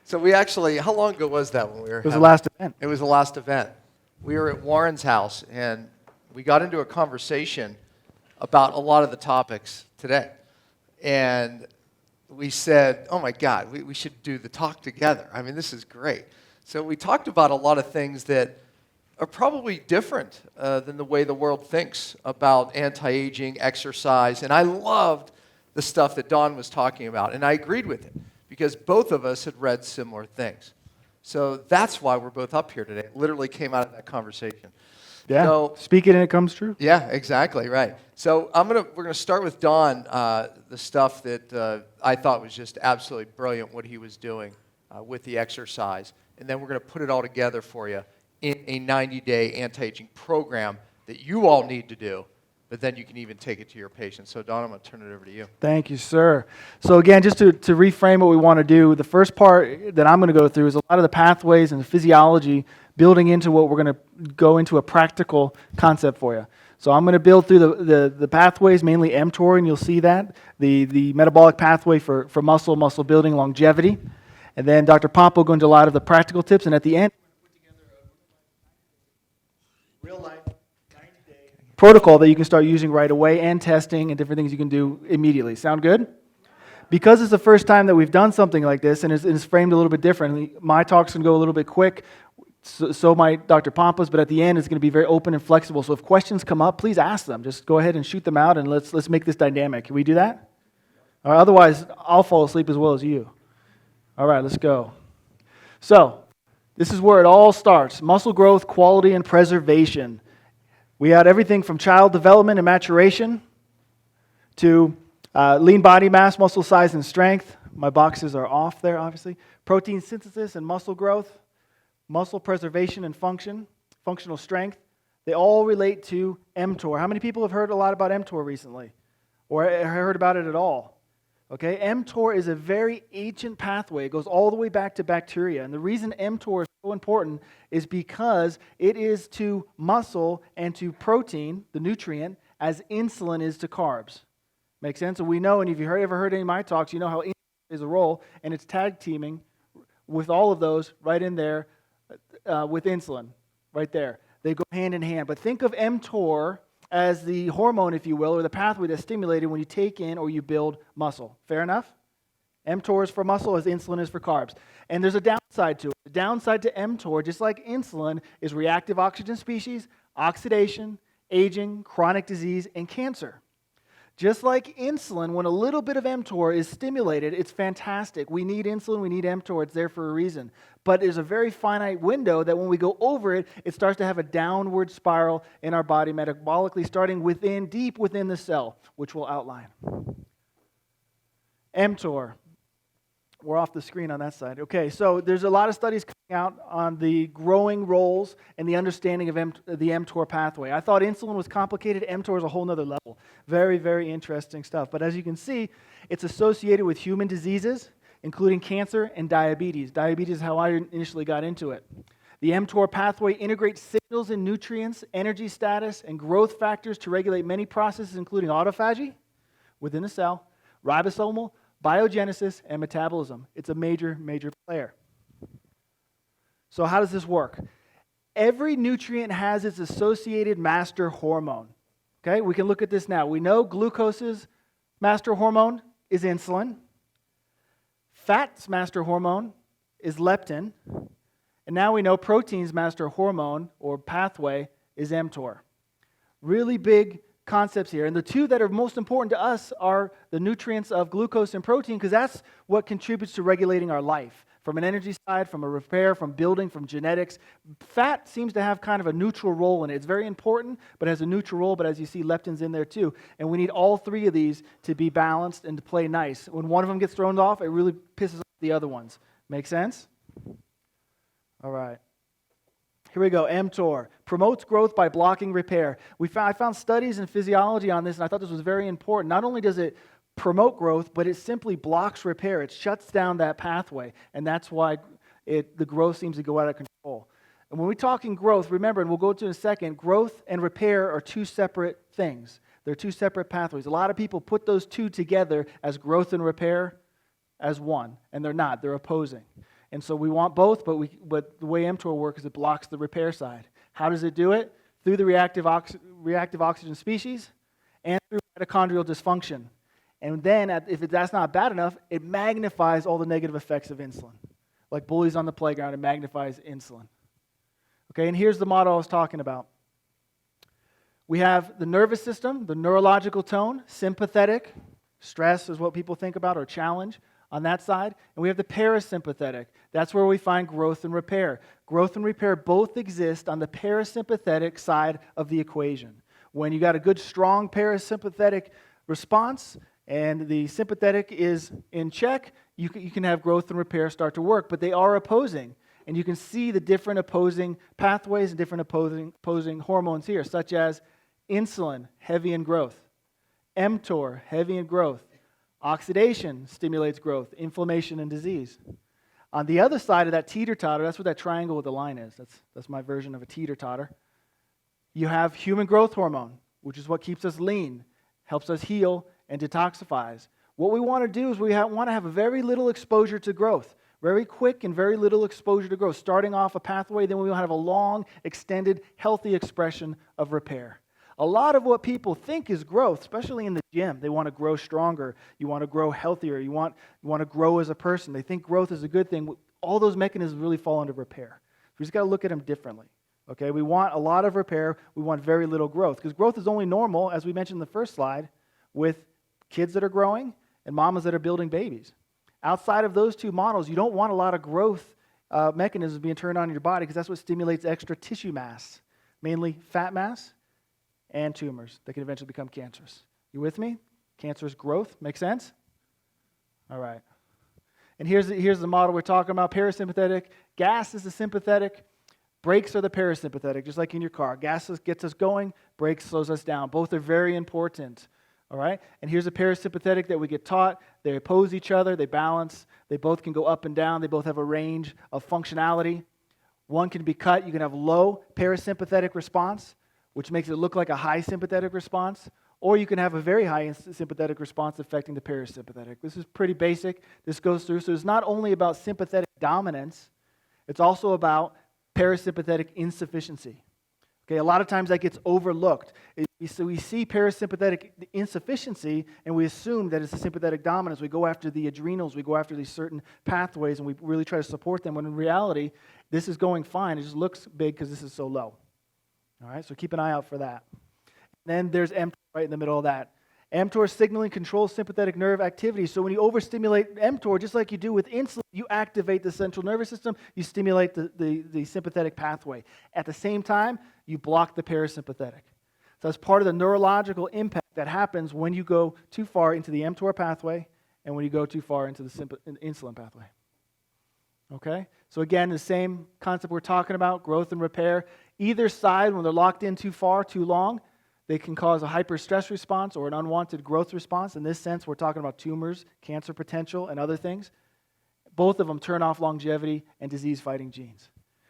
So we actually, how long ago was that when we were It was the last event. It was the last event. We were at Warren's house, and we got into a conversation about a lot of the topics today. And we said, oh my God, we should do the talk together. I mean, this is great. So we talked about a lot of things that are probably different than the way the world thinks about anti-aging, exercise. And I loved the stuff that Don was talking about, and I agreed with it because both of us had read similar things. So that's why we're both up here today. It literally came out of that conversation. Yeah, so, speak it and it comes true. Yeah, exactly, right. So we're gonna start with Don, the stuff that I thought was just absolutely brilliant, what he was doing with the exercise. And then we're gonna put it all together for you in a 90-day anti-aging program that you all need to do, but then you can even take it to your patients. So Don, I'm gonna turn it over to you. Thank you, sir. So again, just to reframe what we want to do, the first part that I'm going to go through is a lot of the pathways and the physiology building into what we're going to go into a practical concept for you. So I'm going to build through the pathways, mainly mTOR, and you'll see that, the metabolic pathway for muscle building, longevity. And then Dr. Pompa will go into a lot of the practical tips, and at the end, real-life protocol that you can start using right away and testing and different things you can do immediately. Sound good? Because it's the first time that we've done something like this and it's framed a little bit differently, my talk's going to go a little bit quick, so might Dr. Pompa's, but at the end it's going to be very open and flexible. So if questions come up, please ask them. Just go ahead and shoot them out and let's make this dynamic. Can we do that? All right, otherwise, I'll fall asleep as well as you. All right, let's go. So this is where it all starts. Muscle growth, quality, and preservation. We had everything from child development and maturation to lean body mass, muscle size and strength. My boxes are off there, obviously. Protein synthesis and muscle growth, muscle preservation and function, functional strength. They all relate to mTOR. How many people have heard a lot about mTOR recently? Or heard about it at all? Okay, mTOR is a very ancient pathway. It goes all the way back to bacteria. And the reason mTOR is so important is because it is to muscle and to protein, the nutrient, as insulin is to carbs. Make sense? And we know, and if you've ever heard any of my talks, you know how insulin plays a role, and it's tag teaming with all of those right in there with insulin, right there. They go hand in hand. But think of mTOR as the hormone, if you will, or the pathway that's stimulated when you take in or you build muscle. Fair enough? mTOR is for muscle as insulin is for carbs. And there's a downside to it. The downside to mTOR, just like insulin, is reactive oxygen species, oxidation, aging, chronic disease, and cancer. Just like insulin, when a little bit of mTOR is stimulated, it's fantastic. We need insulin, we need mTOR, it's there for a reason. But there's a very finite window that when we go over it, it starts to have a downward spiral in our body metabolically, starting deep within the cell, which we'll outline. mTOR. We're off the screen on that side. Okay, so there's a lot of studies coming out on the growing roles and the understanding of the mTOR pathway. I thought insulin was complicated. mTOR is a whole nother level. Very, very interesting stuff. But as you can see, it's associated with human diseases, including cancer and diabetes. Diabetes is how I initially got into it. The mTOR pathway integrates signals in nutrients, energy status, and growth factors to regulate many processes, including autophagy within the cell, ribosomal, biogenesis, and metabolism. It's a major, major player. So how does this work? Every nutrient has its associated master hormone. Okay, we can look at this now. We know glucose's master hormone is insulin. Fat's master hormone is leptin. And now we know protein's master hormone or pathway is mTOR. Really big concepts here. And the two that are most important to us are the nutrients of glucose and protein, because that's what contributes to regulating our life. From an energy side, from a repair, from building, from genetics. Fat seems to have kind of a neutral role in it. It's very important, but has a neutral role, but as you see, leptin's in there too. And we need all three of these to be balanced and to play nice. When one of them gets thrown off, it really pisses off the other ones. Make sense? All right. Here we go, mTOR. Promotes growth by blocking repair. I found studies in physiology on this, and I thought this was very important. Not only does it promote growth, but it simply blocks repair. It shuts down that pathway, and that's why the growth seems to go out of control. And when we're talking growth, remember, and we'll go to in a second, growth and repair are two separate things. They're two separate pathways. A lot of people put those two together as growth and repair as one, and they're not. They're opposing. And so we want both, but the way mTOR works is it blocks the repair side. How does it do it? Through the reactive oxygen species and through mitochondrial dysfunction. And then, if that's not bad enough, it magnifies all the negative effects of insulin. Like bullies on the playground, it magnifies insulin. Okay, and here's the model I was talking about. We have the nervous system, the neurological tone, sympathetic, stress is what people think about, or challenge on that side. And we have the parasympathetic. That's where we find growth and repair. Growth and repair both exist on the parasympathetic side of the equation. When you got a good, strong parasympathetic response, and the sympathetic is in check, you can have growth and repair start to work, but they are opposing. And you can see the different opposing pathways and different opposing hormones here, such as insulin, heavy in growth, mTOR, heavy in growth, oxidation stimulates growth, inflammation, and disease. On the other side of that teeter-totter, that's what that triangle with the line is. That's my version of a teeter-totter. You have human growth hormone, which is what keeps us lean, helps us heal, and detoxifies. What we want to do is we want to have a very little exposure to growth, very quick and very little exposure to growth, starting off a pathway, then we want to have a long, extended, healthy expression of repair. A lot of what people think is growth, especially in the gym, they want to grow stronger, you want to grow healthier, you want to grow as a person. They think growth is a good thing. All those mechanisms really fall under repair. We just got to look at them differently. Okay, we want a lot of repair, we want very little growth, because growth is only normal, as we mentioned in the first slide, with kids that are growing and mamas that are building babies. Outside of those two models, you don't want a lot of growth mechanisms being turned on in your body, because that's what stimulates extra tissue mass, mainly fat mass and tumors that can eventually become cancerous. You with me? Cancerous growth, make sense? All right. And here's the model we're talking about. Parasympathetic gas is the sympathetic. Brakes are the parasympathetic, just like in your car. Gas gets us going, brakes slows us down. Both are very important. All right? And here's a parasympathetic that we get taught. They oppose each other, they balance. They both can go up and down. They both have a range of functionality. One can be cut. You can have low parasympathetic response, which makes it look like a high sympathetic response. Or you can have a very high sympathetic response affecting the parasympathetic. This is pretty basic. This goes through. So it's not only about sympathetic dominance, it's also about parasympathetic insufficiency. Okay, a lot of times that gets overlooked. So we see parasympathetic insufficiency, and we assume that it's a sympathetic dominance. We go after the adrenals, we go after these certain pathways, and we really try to support them, when in reality, this is going fine. It just looks big because this is so low. All right, so keep an eye out for that. Then there's mTOR right in the middle of that. mTOR signaling controls sympathetic nerve activity. So when you overstimulate mTOR, just like you do with insulin, you activate the central nervous system, you stimulate the sympathetic pathway. At the same time, you block the parasympathetic. So that's part of the neurological impact that happens when you go too far into the mTOR pathway and when you go too far into the insulin pathway. Okay? So again, the same concept we're talking about, growth and repair. Either side, when they're locked in too far, too long, they can cause a hyperstress response or an unwanted growth response. In this sense, we're talking about tumors, cancer potential, and other things. Both of them turn off longevity and disease-fighting genes.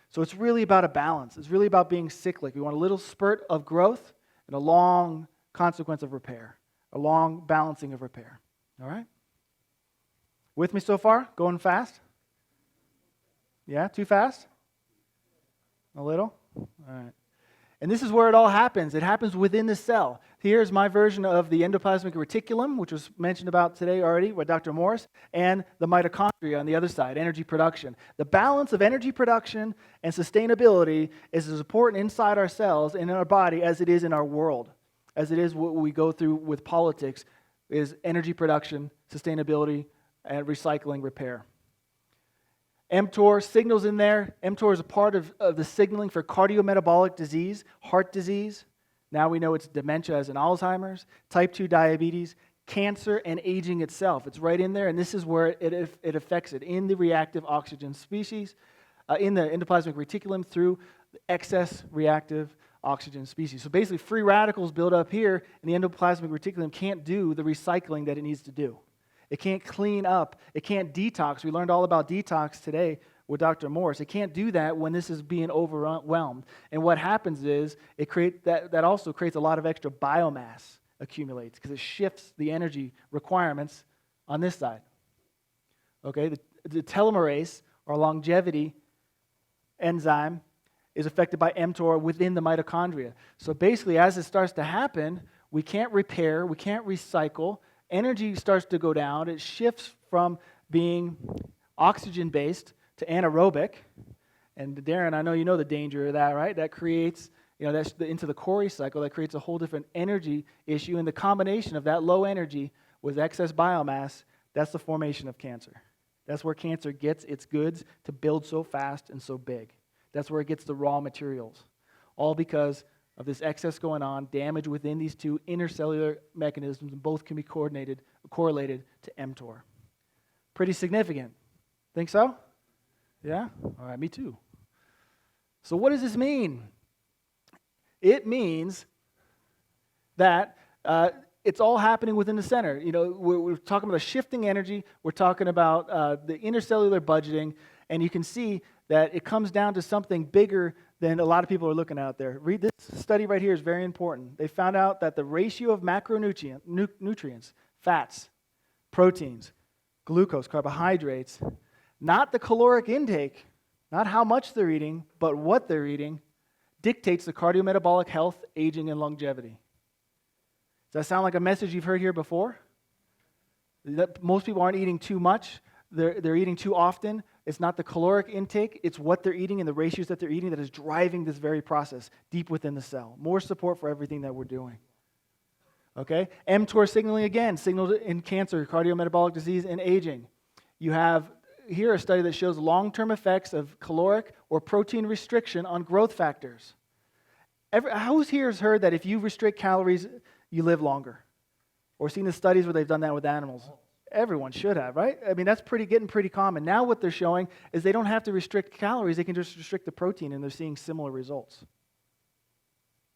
So it's really about a balance. It's really about being cyclic. We want a little spurt of growth and a long consequence of repair, a long balancing of repair. All right? With me so far? Going fast? Yeah, too fast? A little? All right. And this is where it all happens. It happens within the cell. Here's my version of the endoplasmic reticulum, which was mentioned about today already by Dr. Morris, and the mitochondria on the other side, energy production. The balance of energy production and sustainability is as important inside our cells and in our body as it is in our world, as it is what we go through with politics, is energy production, sustainability, and recycling, repair. mTOR signals in there. mTOR is a part of the signaling for cardiometabolic disease, heart disease. Now we know it's dementia as in Alzheimer's, type 2 diabetes, cancer, and aging itself. It's right in there, and this is where it affects it, in the reactive oxygen species, in the endoplasmic reticulum through the excess reactive oxygen species. So basically, free radicals build up here, and the endoplasmic reticulum can't do the recycling that it needs to do. It can't clean up. It can't detox. We learned all about detox today with Dr. Morris. It can't do that when this is being overwhelmed. And what happens is that also creates a lot of extra biomass accumulates because it shifts the energy requirements on this side. Okay, the telomerase our longevity enzyme, is affected by mTOR within the mitochondria. So basically, as it starts to happen, we can't repair, we can't recycle, energy starts to go down, it shifts from being oxygen-based to anaerobic. And Darren, I know you know the danger of that, right? That creates, that's into the Cori cycle, that creates a whole different energy issue, and the combination of that low energy with excess biomass, that's the formation of cancer. That's where cancer gets its goods to build so fast and so big. That's where it gets the raw materials. All because of this excess going on, damage within these two intercellular mechanisms, and both can be correlated to mTOR. Pretty significant. Think so? Yeah? All right, me too. So what does this mean? It means that it's all happening within the center. We're talking about a shifting energy. We're talking about the intercellular budgeting, and you can see that it comes down to something bigger than a lot of people are looking out there. Read this study right here is very important. They found out that the ratio of macronutrients, fats, proteins, glucose, carbohydrates, not the caloric intake, not how much they're eating, but what they're eating, dictates the cardiometabolic health, aging, and longevity. Does that sound like a message you've heard here before? That most people aren't eating too much. They're eating too often. It's not the caloric intake. It's what they're eating and the ratios that they're eating that is driving this very process deep within the cell. More support for everything that we're doing. Okay? mTOR signaling again, signaled in cancer, cardiometabolic disease, and aging. You have here a study that shows long-term effects of caloric or protein restriction on growth factors. Who's here has heard that if you restrict calories, you live longer? Or seen the studies where they've done that with animals? Everyone should have, right? I mean, that's getting pretty common. Now what they're showing is they don't have to restrict calories. They can just restrict the protein, and they're seeing similar results.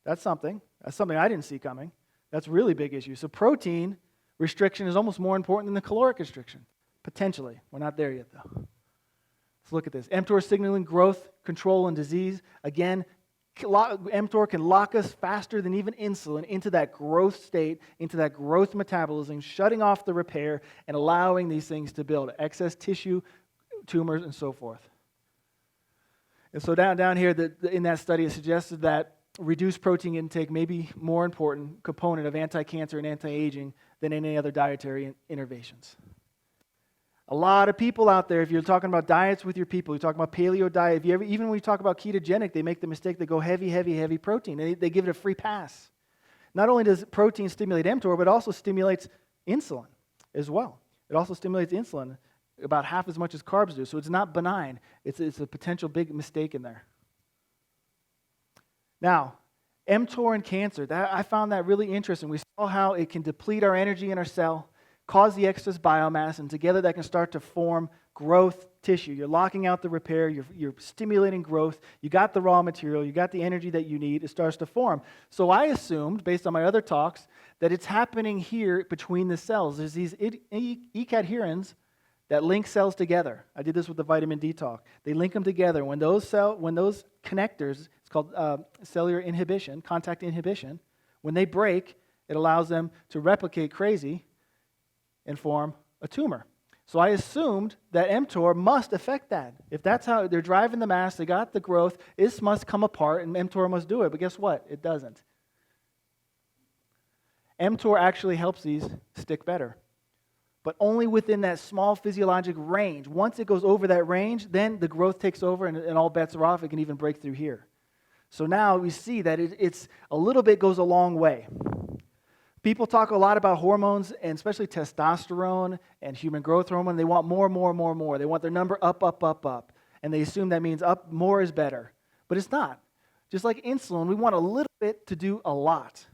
That's something. That's something I didn't see coming. That's a really big issue. So protein restriction is almost more important than the caloric restriction. Potentially. We're not there yet, though. Let's look at this. mTOR signaling growth, control, and disease. Again, mTOR can lock us faster than even insulin into that growth state, into that growth metabolism, shutting off the repair and allowing these things to build excess tissue, tumors, and so forth. And so down here, in that study, it suggested that reduced protein intake may be more important component of anti-cancer and anti-aging than any other dietary interventions. A lot of people out there, if you're talking about diets with your people, you're talking about paleo diet, even when you talk about ketogenic, they make the mistake, they go heavy protein. They give it a free pass. Not only does protein stimulate mTOR, but it also stimulates insulin as well. It also stimulates insulin about half as much as carbs do, so it's not benign. It's a potential big mistake in there. Now, mTOR and cancer, I found that really interesting. We saw how it can deplete our energy in our cell, cause the excess biomass, and together that can start to form growth tissue. You're locking out the repair, you're stimulating growth, you got the raw material, you got the energy that you need, it starts to form. So I assumed, based on my other talks, that it's happening here between the cells. There's these E-cadherins that link cells together. I did this with the vitamin D talk. They link them together. When those connectors, it's called cellular inhibition, contact inhibition, when they break, it allows them to replicate crazy and form a tumor. So I assumed that mTOR must affect that. If that's how they're driving the mass, they got the growth, this must come apart and mTOR must do it. But guess what? It doesn't. mTOR actually helps these stick better, but only within that small physiologic range. Once it goes over that range, then the growth takes over and all bets are off. It can even break through here. So now we see that it's a little bit goes a long way. People talk a lot about hormones, and especially testosterone and human growth hormone. They want more. They want their number up. And they assume that means up, more is better. But it's not. Just like insulin, we want a little bit to do a lot.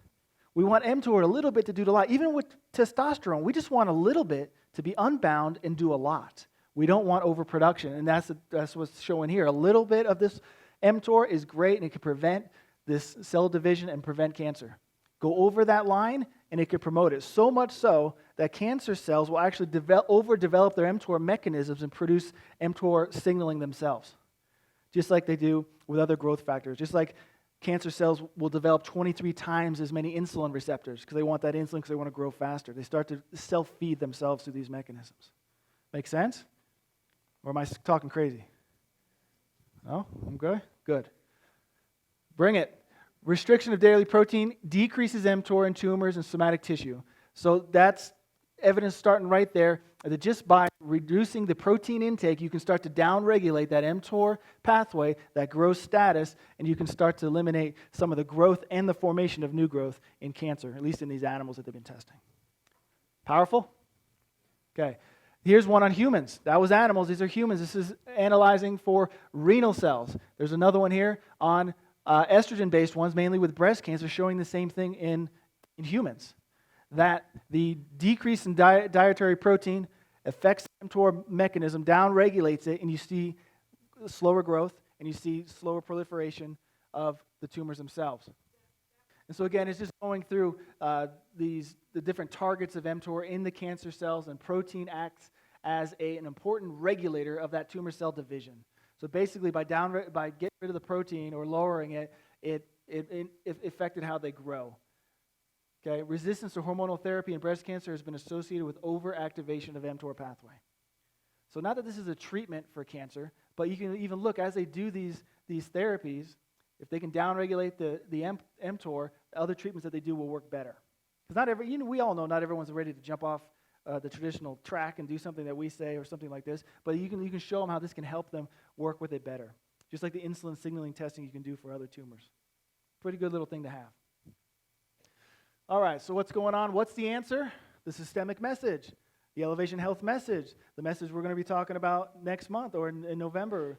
We want mTOR a little bit to do a lot. Even with testosterone, we just want a little bit to be unbound and do a lot. We don't want overproduction, and that's what's showing here. A little bit of this mTOR is great, and it can prevent this cell division and prevent cancer. Go over that line, and it could promote it. So much so that cancer cells will actually overdevelop their mTOR mechanisms and produce mTOR signaling themselves, just like they do with other growth factors. Just like cancer cells will develop 23 times as many insulin receptors because they want that insulin because they want to grow faster. They start to self-feed themselves through these mechanisms. Make sense? Or am I talking crazy? No? I'm good? Good. Bring it. Restriction of daily protein decreases mTOR in tumors and somatic tissue. So that's evidence starting right there that just by reducing the protein intake, you can start to downregulate that mTOR pathway, that growth status, and you can start to eliminate some of the growth and the formation of new growth in cancer, at least in these animals that they've been testing. Powerful? Okay. Here's one on humans. That was animals. These are humans. This is analyzing for renal cells. There's another one here on estrogen-based ones, mainly with breast cancer, showing the same thing in humans. That the decrease in dietary protein affects the mTOR mechanism, downregulates it, and you see slower growth, and you see slower proliferation of the tumors themselves. And so again, it's just going through the different targets of mTOR in the cancer cells, and protein acts as an important regulator of that tumor cell division. So basically, by getting rid of the protein or lowering it, it affected how they grow. Okay, resistance to hormonal therapy in breast cancer has been associated with overactivation of mTOR pathway. So not that this is a treatment for cancer, but you can even look as they do these therapies, if they can downregulate the mTOR, other treatments that they do will work better. Because we all know not everyone's ready to jump off the traditional track and do something that we say or something like this, but you can show them how this can help them work with it better. Just like the insulin signaling testing you can do for other tumors. Pretty good little thing to have. All right, so what's going on? What's the answer? The systemic message, the elevation health message, the message we're going to be talking about next month or in November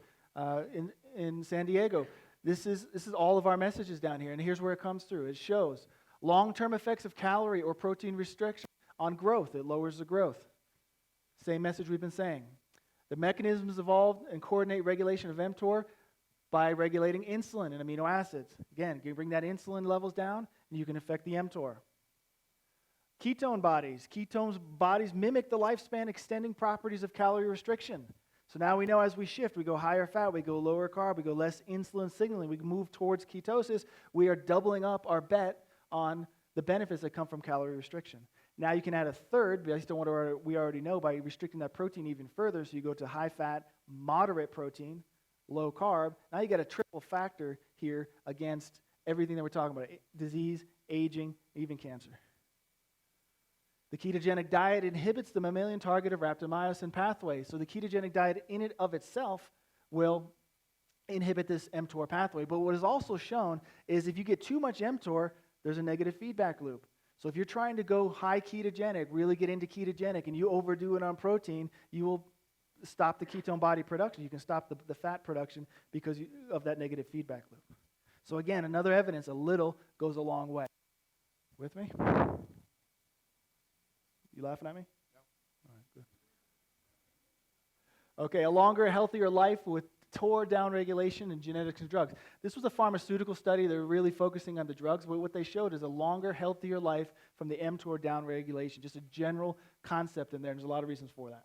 in San Diego. This is all of our messages down here, and here's where it comes through. It shows long-term effects of calorie or protein restriction on growth. It lowers the growth. Same message we've been saying. The mechanisms evolved and coordinate regulation of mTOR by regulating insulin and amino acids. Again, you bring that insulin levels down, and you can affect the mTOR. Ketone bodies. Ketone bodies mimic the lifespan extending properties of calorie restriction. So now we know as we shift, we go higher fat, we go lower carb, we go less insulin signaling, we move towards ketosis, we are doubling up our bet on the benefits that come from calorie restriction. Now you can add a third, based on what we already know, by restricting that protein even further, so you go to high fat, moderate protein, low carb. Now you got a triple factor here against everything that we're talking about, disease, aging, even cancer. The ketogenic diet inhibits the mammalian target of rapamycin pathway. So the ketogenic diet in and of itself will inhibit this mTOR pathway. But what is also shown is if you get too much mTOR, there's a negative feedback loop. So if you're trying to go high ketogenic, really get into ketogenic, and you overdo it on protein, you will stop the ketone body production. You can stop the fat production because of that negative feedback loop. So again, another evidence, a little goes a long way. With me? You laughing at me? No. All right, good. Okay, a longer, healthier life with TOR downregulation and genetics and drugs. This was a pharmaceutical study. They're really focusing on the drugs, but what they showed is a longer, healthier life from the mTOR downregulation. Just a general concept in there. There's a lot of reasons for that.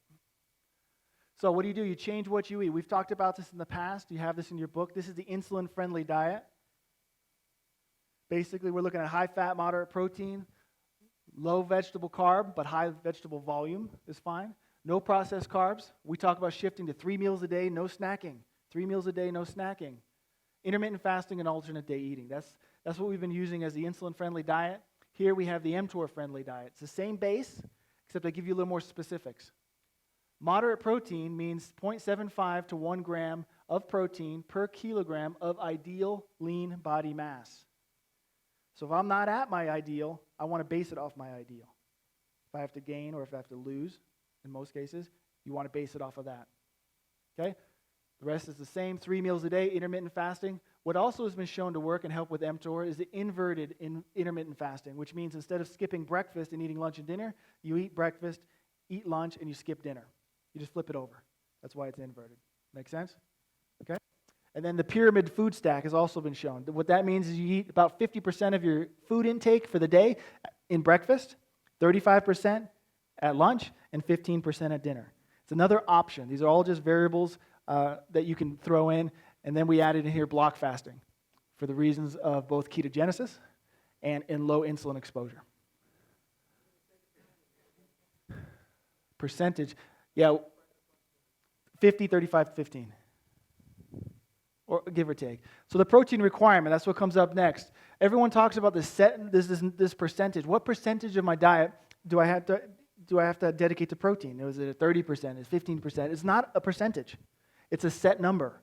So what do? You change what you eat. We've talked about this in the past. You have this in your book. This is the insulin-friendly diet. Basically, we're looking at high-fat, moderate protein, low vegetable carb, but high vegetable volume is fine. No processed carbs. We talk about shifting to 3 meals a day, no snacking. 3 meals a day, no snacking. Intermittent fasting and alternate day eating. That's what we've been using as the insulin-friendly diet. Here we have the mTOR-friendly diet. It's the same base, except I give you a little more specifics. Moderate protein means 0.75 to 1 gram of protein per kilogram of ideal lean body mass. So if I'm not at my ideal, I want to base it off my ideal. If I have to gain or if I have to lose, in most cases, you want to base it off of that. Okay? The rest is the same, 3 meals a day, intermittent fasting. What also has been shown to work and help with mTOR is the inverted intermittent fasting, which means instead of skipping breakfast and eating lunch and dinner, you eat breakfast, eat lunch, and you skip dinner. You just flip it over. That's why it's inverted. Make sense? Okay? And then the pyramid food stack has also been shown. What that means is you eat about 50% of your food intake for the day in breakfast, 35% at lunch, and 15% at dinner. It's another option. These are all just variables that you can throw in. And then we added in here block fasting for the reasons of both ketogenesis and in low insulin exposure. Percentage. Yeah, 50, 35, 15. Or give or take. So the protein requirement, that's what comes up next. Everyone talks about this percentage. What percentage of my diet do I have to dedicate to protein? Is it a 30%? Is it 15%? It's not a percentage. It's a set number.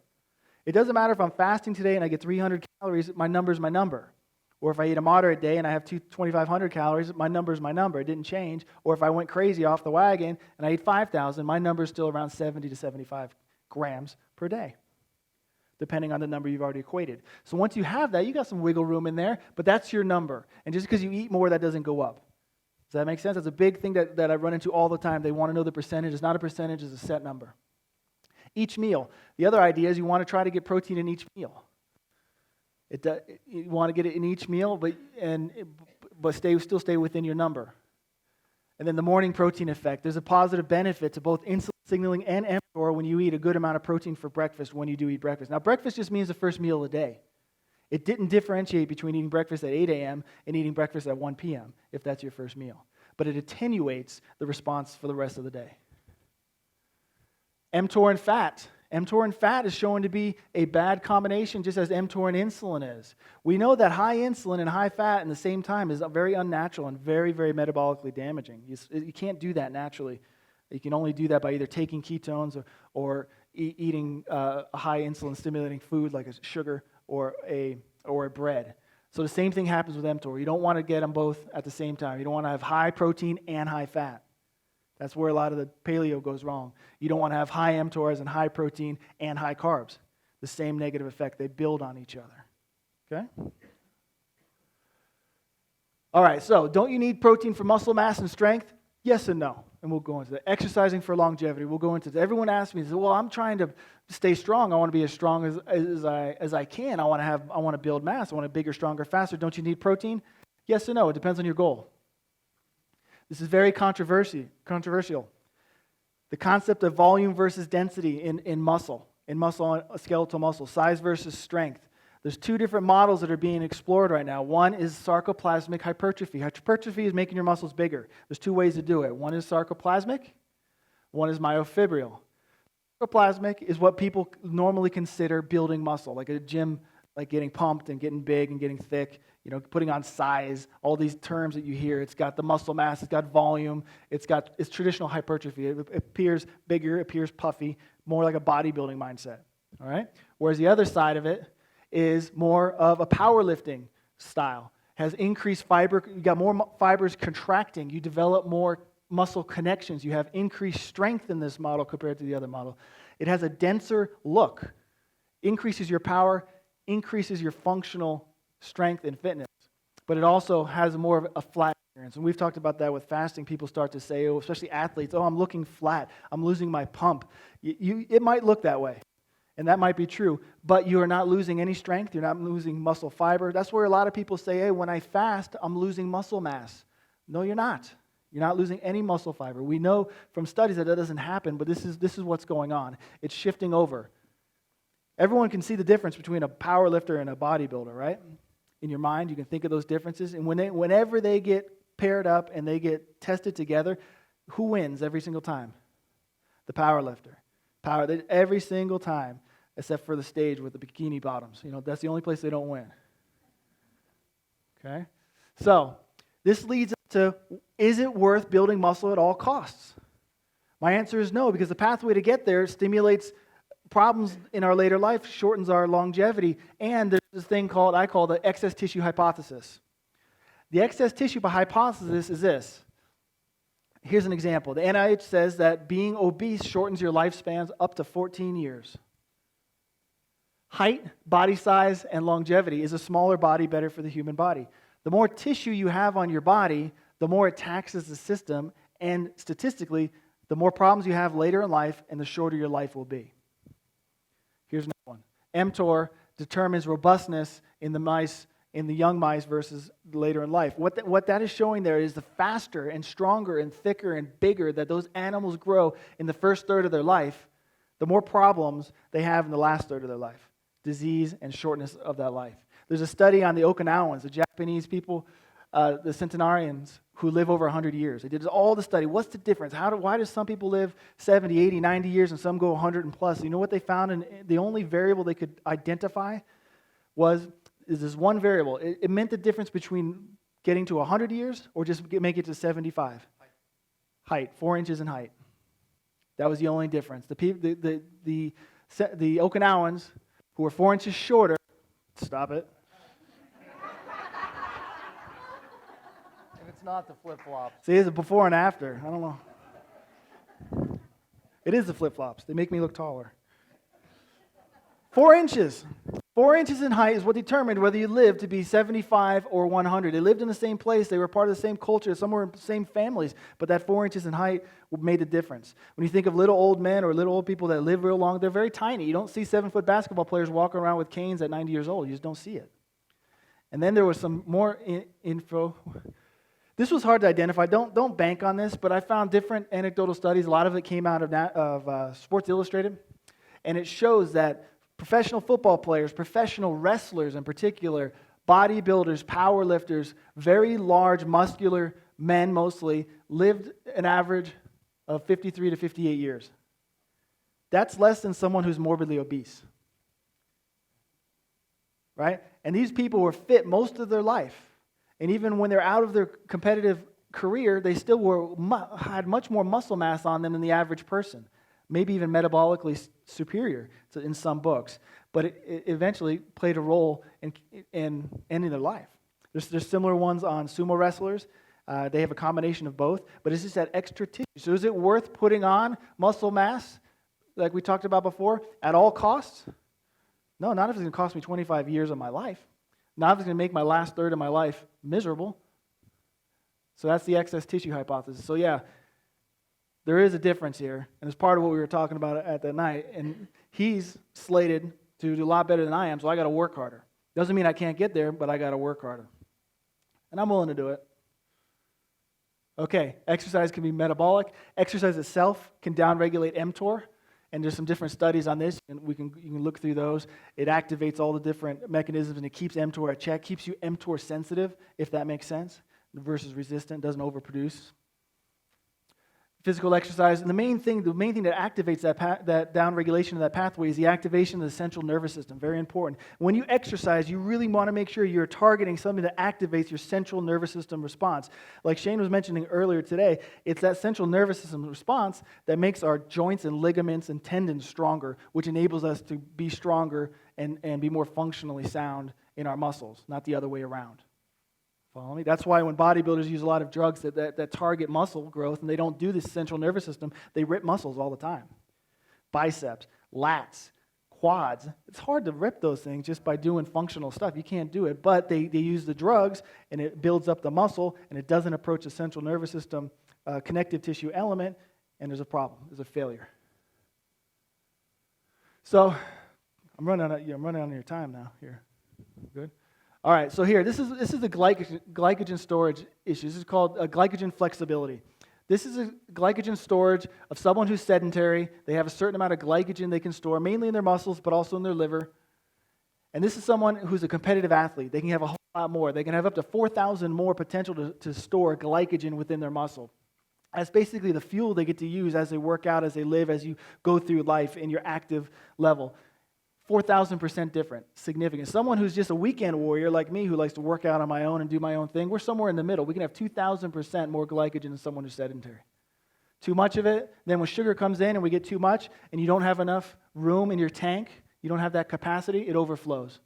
It doesn't matter if I'm fasting today and I get 300 calories, my number's my number. Or if I eat a moderate day and I have 2,500 calories, my number's my number. It didn't change. Or if I went crazy off the wagon and I eat 5,000, my number's still around 70 to 75 grams per day, depending on the number you've already equated. So once you have that, you got some wiggle room in there, but that's your number. And just because you eat more, that doesn't go up. Does that make sense? That's a big thing that I run into all the time. They want to know the percentage. It's not a percentage, it's a set number. Each meal. The other idea is you want to try to get protein in each meal. You want to get it in each meal, but still stay within your number. And then the morning protein effect. There's a positive benefit to both insulin signaling and MTOR when you eat a good amount of protein for breakfast when you do eat breakfast. Now, breakfast just means the first meal of the day. It didn't differentiate between eating breakfast at 8 a.m. and eating breakfast at 1 p.m. if that's your first meal. But it attenuates the response for the rest of the day. mTOR and fat. mTOR and fat is shown to be a bad combination, just as mTOR and insulin is. We know that high insulin and high fat in the same time is very unnatural and very, very metabolically damaging. You can't do that naturally. You can only do that by either taking ketones or eating a high insulin stimulating food like a sugar or a bread. So the same thing happens with mTOR. You don't want to get them both at the same time. You don't want to have high protein and high fat. That's where a lot of the paleo goes wrong. You don't want to have high mTORs and high protein and high carbs. The same negative effect. They build on each other. Okay? All right, so don't you need protein for muscle mass and strength? Yes and no. And we'll go into that. Exercising for longevity. We'll go into that. Everyone asks me, well, I'm trying to stay strong. I want to be as strong as I can. I want to build mass. I want to be bigger, stronger, faster. Don't you need protein? Yes and no. It depends on your goal. This is very controversial. The concept of volume versus density in skeletal muscle, size versus strength. There's two different models that are being explored right now. One is sarcoplasmic hypertrophy. Hypertrophy is making your muscles bigger. There's two ways to do it. One is sarcoplasmic, one is myofibrillar. Sarcoplasmic is what people normally consider building muscle, like a gym, like getting pumped and getting big and getting thick, putting on size, all these terms that you hear. It's got the muscle mass, it's got volume, it's traditional hypertrophy. It appears bigger, it appears puffy, more like a bodybuilding mindset, all right? Whereas the other side of it is more of a powerlifting style. Has increased fiber, you got more fibers contracting, you develop more muscle connections, you have increased strength in this model compared to the other model. It has a denser look, increases your power, increases your functional strength and fitness, but it also has more of a flat appearance. And we've talked about that with fasting. People start to say, especially athletes, I'm looking flat, I'm losing my pump. It might look that way, and that might be true, but you are not losing any strength, you're not losing muscle fiber. That's where a lot of people say, hey, when I fast, I'm losing muscle mass. No, you're not. You're not losing any muscle fiber. We know from studies that doesn't happen, but this is what's going on. It's shifting over. Everyone can see the difference between a power lifter and a bodybuilder, right? In your mind, you can think of those differences. And whenever they get paired up and they get tested together, who wins every single time? The power lifter. Every single time, except for the stage with the bikini bottoms. That's the only place they don't win. Okay? So, this leads us to, is it worth building muscle at all costs? My answer is no, because the pathway to get there stimulates problems in our later life, shortens our longevity, and there's this thing I call the excess tissue hypothesis. The excess tissue hypothesis is this. Here's an example. The NIH says that being obese shortens your lifespans up to 14 years. Height, body size, and longevity. Is a smaller body better for the human body? The more tissue you have on your body, the more it taxes the system, and statistically, the more problems you have later in life, and the shorter your life will be. Here's another one. mTOR determines robustness in the young mice versus later in life. What that is showing there is the faster and stronger and thicker and bigger that those animals grow in the first third of their life, the more problems they have in the last third of their life. Disease and shortness of that life. There's a study on the Okinawans, the Japanese people the centenarians who live over 100 years. They did all the study. What's the difference? Why do some people live 70, 80, 90 years and some go 100 and plus? You know what they found? And the only variable they could identify is this one variable. It meant the difference between getting to 100 years or just make it to 75. Height, 4 inches in height. That was the only difference. The Okinawans, who were 4 inches shorter, stop it. And it's not the flip-flops. See, it's a before and after. I don't know. It is the flip-flops. They make me look taller. 4 inches. 4 inches in height is what determined whether you lived to be 75 or 100. They lived in the same place. They were part of the same culture. Some were in the same families. But that 4 inches in height made a difference. When you think of little old men or little old people that live real long, they're very tiny. You don't see 7-foot basketball players walking around with canes at 90 years old. You just don't see it. And then there was some more info. This was hard to identify. Don't bank on this, but I found different anecdotal studies. A lot of it came out of Sports Illustrated. And it shows that professional football players, professional wrestlers in particular, bodybuilders, power lifters, very large, muscular men mostly, lived an average of 53 to 58 years. That's less than someone who's morbidly obese. Right? And these people were fit most of their life. And even when they're out of their competitive career, they still had much more muscle mass on them than the average person. Maybe even metabolically superior in some books. But it eventually played a role in ending their life. There's similar ones on sumo wrestlers. They have a combination of both. But it's just that extra tissue. So is it worth putting on muscle mass, like we talked about before, at all costs? No, not if it's going to cost me 25 years of my life. Not if it's going to make my last third of my life miserable. So that's the excess tissue hypothesis. So yeah, there is a difference here, and it's part of what we were talking about at that night. And he's slated to do a lot better than I am, so I got to work harder. Doesn't mean I can't get there, but I got to work harder. And I'm willing to do it. Okay, exercise can be metabolic. Exercise itself can downregulate mTOR, and there's some different studies on this, and you can look through those. It activates all the different mechanisms, and it keeps mTOR at check, keeps you mTOR sensitive, if that makes sense, versus resistant, doesn't overproduce. Physical exercise, and the main thing that activates that down regulation of that pathway is the activation of the central nervous system. Very important. When you exercise, you really want to make sure you're targeting something that activates your central nervous system response. Like Shane was mentioning earlier today, it's that central nervous system response that makes our joints and ligaments and tendons stronger, which enables us to be stronger and be more functionally sound in our muscles, not the other way around. Follow me? That's why when bodybuilders use a lot of drugs that target muscle growth and they don't do this central nervous system, they rip muscles all the time. Biceps, lats, quads. It's hard to rip those things just by doing functional stuff. You can't do it. But they use the drugs and it builds up the muscle and it doesn't approach the central nervous system connective tissue element, and there's a problem. There's a failure. So I'm running out of your time now here. Good? All right, so here, this is the glycogen storage issue. This is called glycogen flexibility. This is a glycogen storage of someone who's sedentary. They have a certain amount of glycogen they can store, mainly in their muscles, but also in their liver. And this is someone who's a competitive athlete. They can have a whole lot more. They can have up to 4,000 more potential to store glycogen within their muscle. That's basically the fuel they get to use as they work out, as they live, as you go through life in your active level. 4,000% different, significant. Someone who's just a weekend warrior like me who likes to work out on my own and do my own thing, we're somewhere in the middle. We can have 2,000% more glycogen than someone who's sedentary. Too much of it, then when sugar comes in and we get too much and you don't have enough room in your tank, you don't have that capacity, it overflows.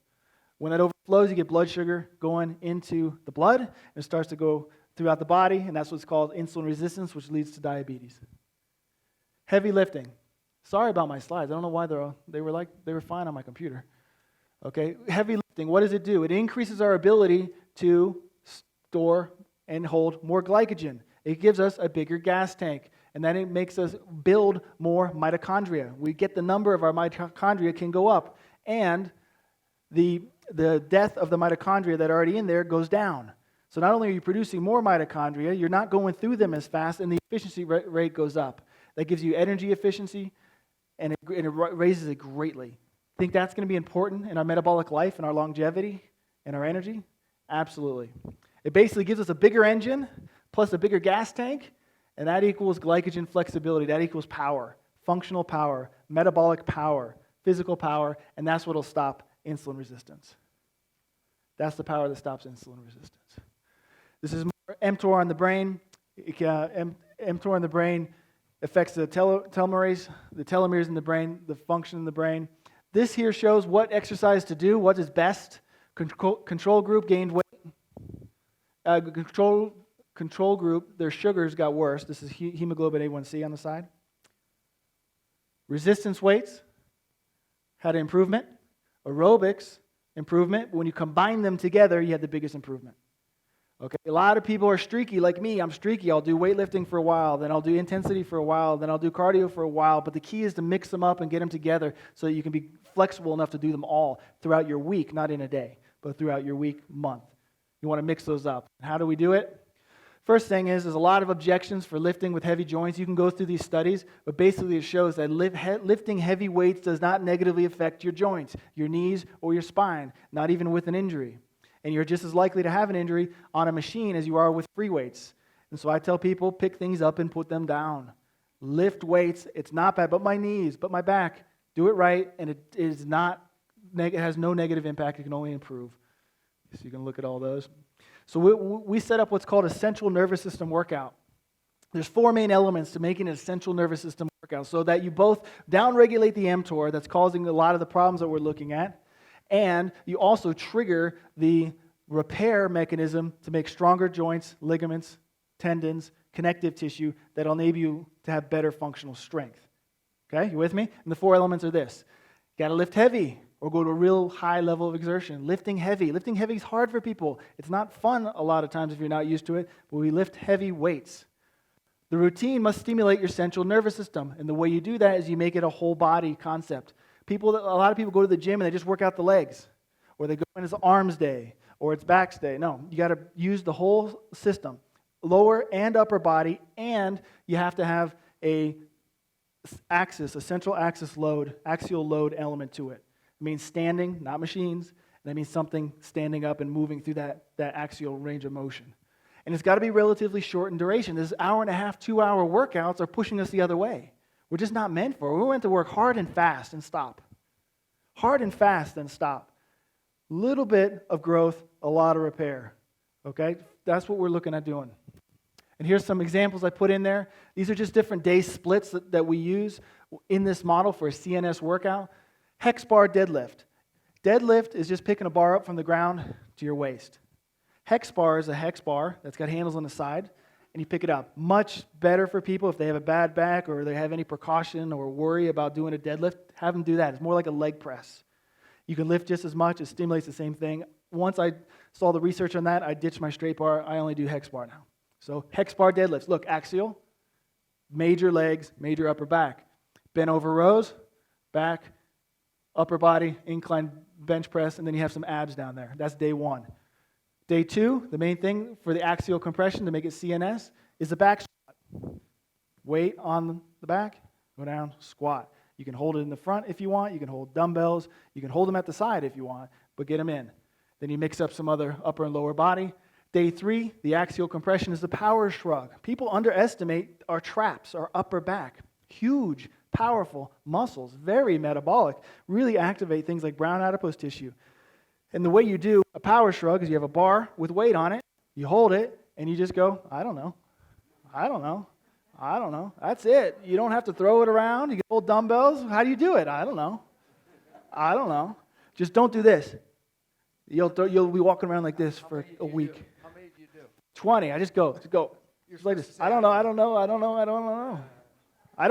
When that overflows, you get blood sugar going into the blood and it starts to go throughout the body, and that's what's called insulin resistance, which leads to diabetes. Heavy lifting. Sorry about my slides. I don't know why they were fine on my computer. Okay, heavy lifting. What does it do? It increases our ability to store and hold more glycogen. It gives us a bigger gas tank, and then it makes us build more mitochondria. We get the number of our mitochondria can go up, and the death of the mitochondria that are already in there goes down. So not only are you producing more mitochondria, you're not going through them as fast, and the efficiency rate goes up. That gives you energy efficiency. And it raises it greatly. Think that's going to be important in our metabolic life and our longevity and our energy? Absolutely. It basically gives us a bigger engine plus a bigger gas tank, and that equals glycogen flexibility. That equals power, functional power, metabolic power, physical power, and that's what will stop insulin resistance. That's the power that stops insulin resistance. This is more mTOR on the brain. mTOR in the brain affects the telomeres in the brain, the function in the brain. This here shows what exercise to do, what is best. Control group gained weight. Control group, their sugars got worse. This is hemoglobin A1C on the side. Resistance weights had an improvement. Aerobics, improvement. But when you combine them together, you had the biggest improvement. Okay, a lot of people are streaky like me. I'm streaky. I'll do weightlifting for a while, then I'll do intensity for a while, then I'll do cardio for a while. But the key is to mix them up and get them together so that you can be flexible enough to do them all throughout your week, not in a day, but throughout your week, month. You want to mix those up. How do we do it? First thing is, there's a lot of objections for lifting with heavy joints. You can go through these studies, but basically it shows that lifting heavy weights does not negatively affect your joints, your knees, or your spine, not even with an injury. And you're just as likely to have an injury on a machine as you are with free weights. And so I tell people, pick things up and put them down. Lift weights. It's not bad, but my knees, but my back. Do it right, and it has no negative impact. It can only improve. So you can look at all those. So we set up what's called a central nervous system workout. There's 4 main elements to making a central nervous system workout so that you both downregulate the mTOR that's causing a lot of the problems that we're looking at, and you also trigger the repair mechanism to make stronger joints, ligaments, tendons, connective tissue that'll enable you to have better functional strength. Okay, you with me? And the 4 elements are this. You got to lift heavy or go to a real high level of exertion. Lifting heavy. Lifting heavy is hard for people. It's not fun a lot of times if you're not used to it, but we lift heavy weights. The routine must stimulate your central nervous system, and the way you do that is you make it a whole body concept. A lot of people go to the gym and they just work out the legs, or they go in as arms day, or it's backs day. No, you got to use the whole system, lower and upper body, and you have to have a central axial load element to it. It means standing, not machines. That means something standing up and moving through that axial range of motion. And it's got to be relatively short in duration. This 1.5 hour, 2-hour workouts are pushing us the other way. We're just not meant for it. We're meant to work hard and fast and stop. Hard and fast and stop. Little bit of growth, a lot of repair. Okay? That's what we're looking at doing. And here's some examples I put in there. These are just different day splits that we use in this model for a CNS workout. Hex bar deadlift. Deadlift is just picking a bar up from the ground to your waist. Hex bar is a hex bar that's got handles on the side, and you pick it up. Much better for people if they have a bad back or they have any precaution or worry about doing a deadlift. Have them do that. It's more like a leg press. You can lift just as much. It stimulates the same thing. Once I saw the research on that, I ditched my straight bar. I only do hex bar now. So hex bar deadlifts. Look, axial, major legs, major upper back. Bent over rows, back, upper body, incline bench press, and then you have some abs down there. That's day 1. Day 2, the main thing for the axial compression to make it CNS is the back squat. Weight on the back, go down, squat. You can hold it in the front if you want. You can hold dumbbells. You can hold them at the side if you want, but get them in. Then you mix up some other upper and lower body. Day 3, the axial compression is the power shrug. People underestimate our traps, our upper back. Huge, powerful muscles, very metabolic, really activate things like brown adipose tissue. And the way you do a power shrug is you have a bar with weight on it, you hold it, and you just go, I don't know. That's it. You don't have to throw it around. You can hold dumbbells. How do you do it? I don't know. Just don't do this. You'll be walking around like this for a week. How many do you do? 20. I just go. Just like this. I don't know. I don't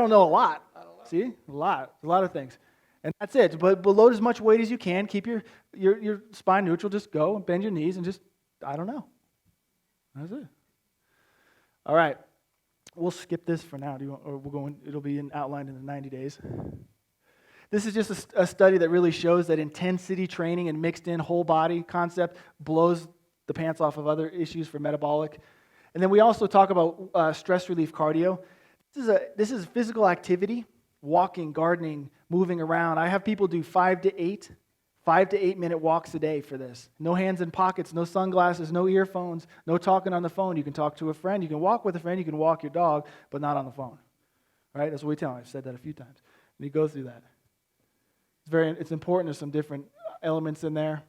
know a lot. See? A lot of things. And that's it. But load as much weight as you can. Keep your spine neutral. Just go and bend your knees and just, I don't know. That's it. All right. We'll skip this for now. It'll be outlined in the 90 days. This is just a study that really shows that intensity training and mixed in whole body concept blows the pants off of other issues for metabolic. And then we also talk about stress relief cardio. This is physical activity, walking, gardening, moving around. I have people do 5 to 8 5 to 8 minute walks a day for this. No hands in pockets, no sunglasses, no earphones, no talking on the phone. You can talk to a friend, you can walk with a friend, you can walk your dog, but not on the phone. Right? That's what we tell him. I've said that a few times. And he goes through that. It's important. There's some different elements in there.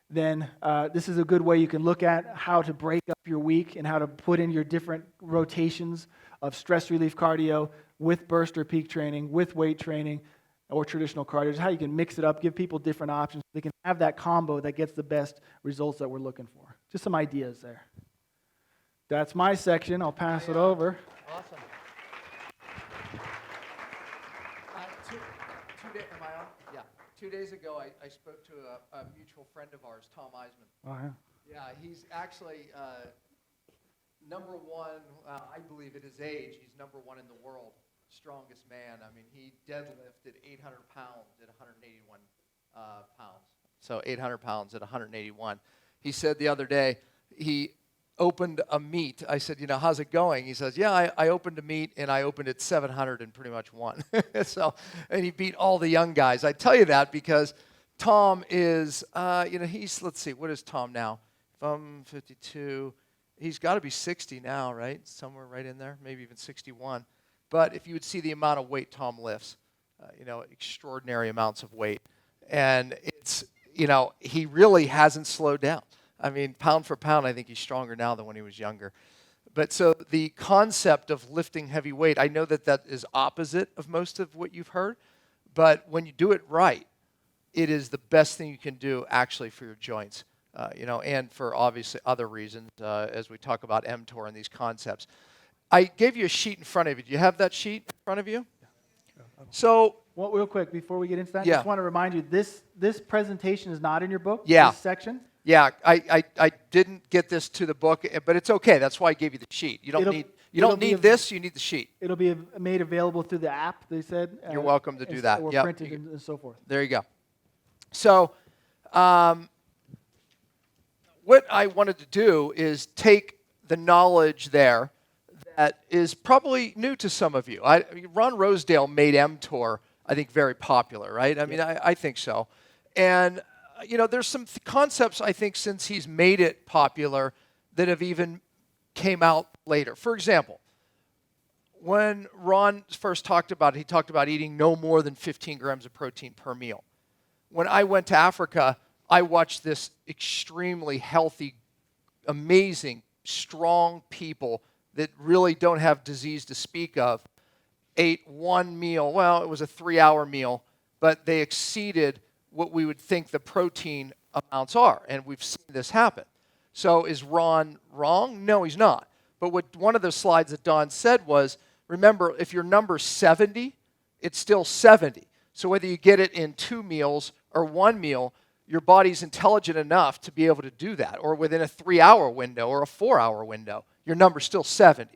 Then this is a good way you can look at how to break up your week and how to put in your different rotations of stress relief cardio with burst or peak training, with weight training, or traditional cardio. Just how you can mix it up, give people different options. They can have that combo that gets the best results that we're looking for. Just some ideas there. That's my section. I'll pass it over. Awesome. Am I on? Yeah. 2 days ago, I spoke to a mutual friend of ours, Tom Iseman. Oh, yeah. Yeah, he's actually number one, I believe at his age, he's number one in the world, strongest man. I mean, he deadlifted 800 pounds at 181 pounds. So 800 pounds at 181. He said the other day, he opened a meet. I said, how's it going? He says, yeah, I opened a meet, and I opened at 700 and pretty much won. And he beat all the young guys. I tell you that because Tom is, he's, let's see, what is Tom now? If I'm 52, he's got to be 60 now, right? Somewhere right in there, maybe even 61. But if you would see the amount of weight Tom lifts, extraordinary amounts of weight. And it's, he really hasn't slowed down. I mean, pound for pound, I think he's stronger now than when he was younger. But so the concept of lifting heavy weight, I know that is opposite of most of what you've heard. But when you do it right, it is the best thing you can do actually for your joints, and for obviously other reasons as we talk about MTOR and these concepts. I gave you a sheet in front of you. Do you have that sheet in front of you? Yeah. So, well, real quick, before we get into that, I yeah. just want to remind you, this presentation is not in your book, yeah. this section. Yeah, I didn't get this to the book, but it's okay. That's why I gave you the sheet. You don't need this. You need the sheet. It'll be made available through the app, they said. You're welcome to do that. Or printed and so forth. There you go. So what I wanted to do is take the knowledge there that is probably new to some of you. Ron Rosedale made MTOR, I think, very popular, right? I mean, I think so. And there's some concepts, I think, since he's made it popular that have even came out later. For example, when Ron first talked about it, he talked about eating no more than 15 grams of protein per meal. When I went to Africa, I watched this extremely healthy, amazing, strong people that really don't have disease to speak of, ate one meal. Well, it was a 3-hour meal, but they exceeded what we would think the protein amounts are, and we've seen this happen. So is Ron wrong? No, he's not. But what one of the slides that Don said was, remember, if your number's 70, it's still 70. So whether you get it in 2 meals or 1 meal, your body's intelligent enough to be able to do that, or within a 3-hour window or a 4-hour window, your number's still 70.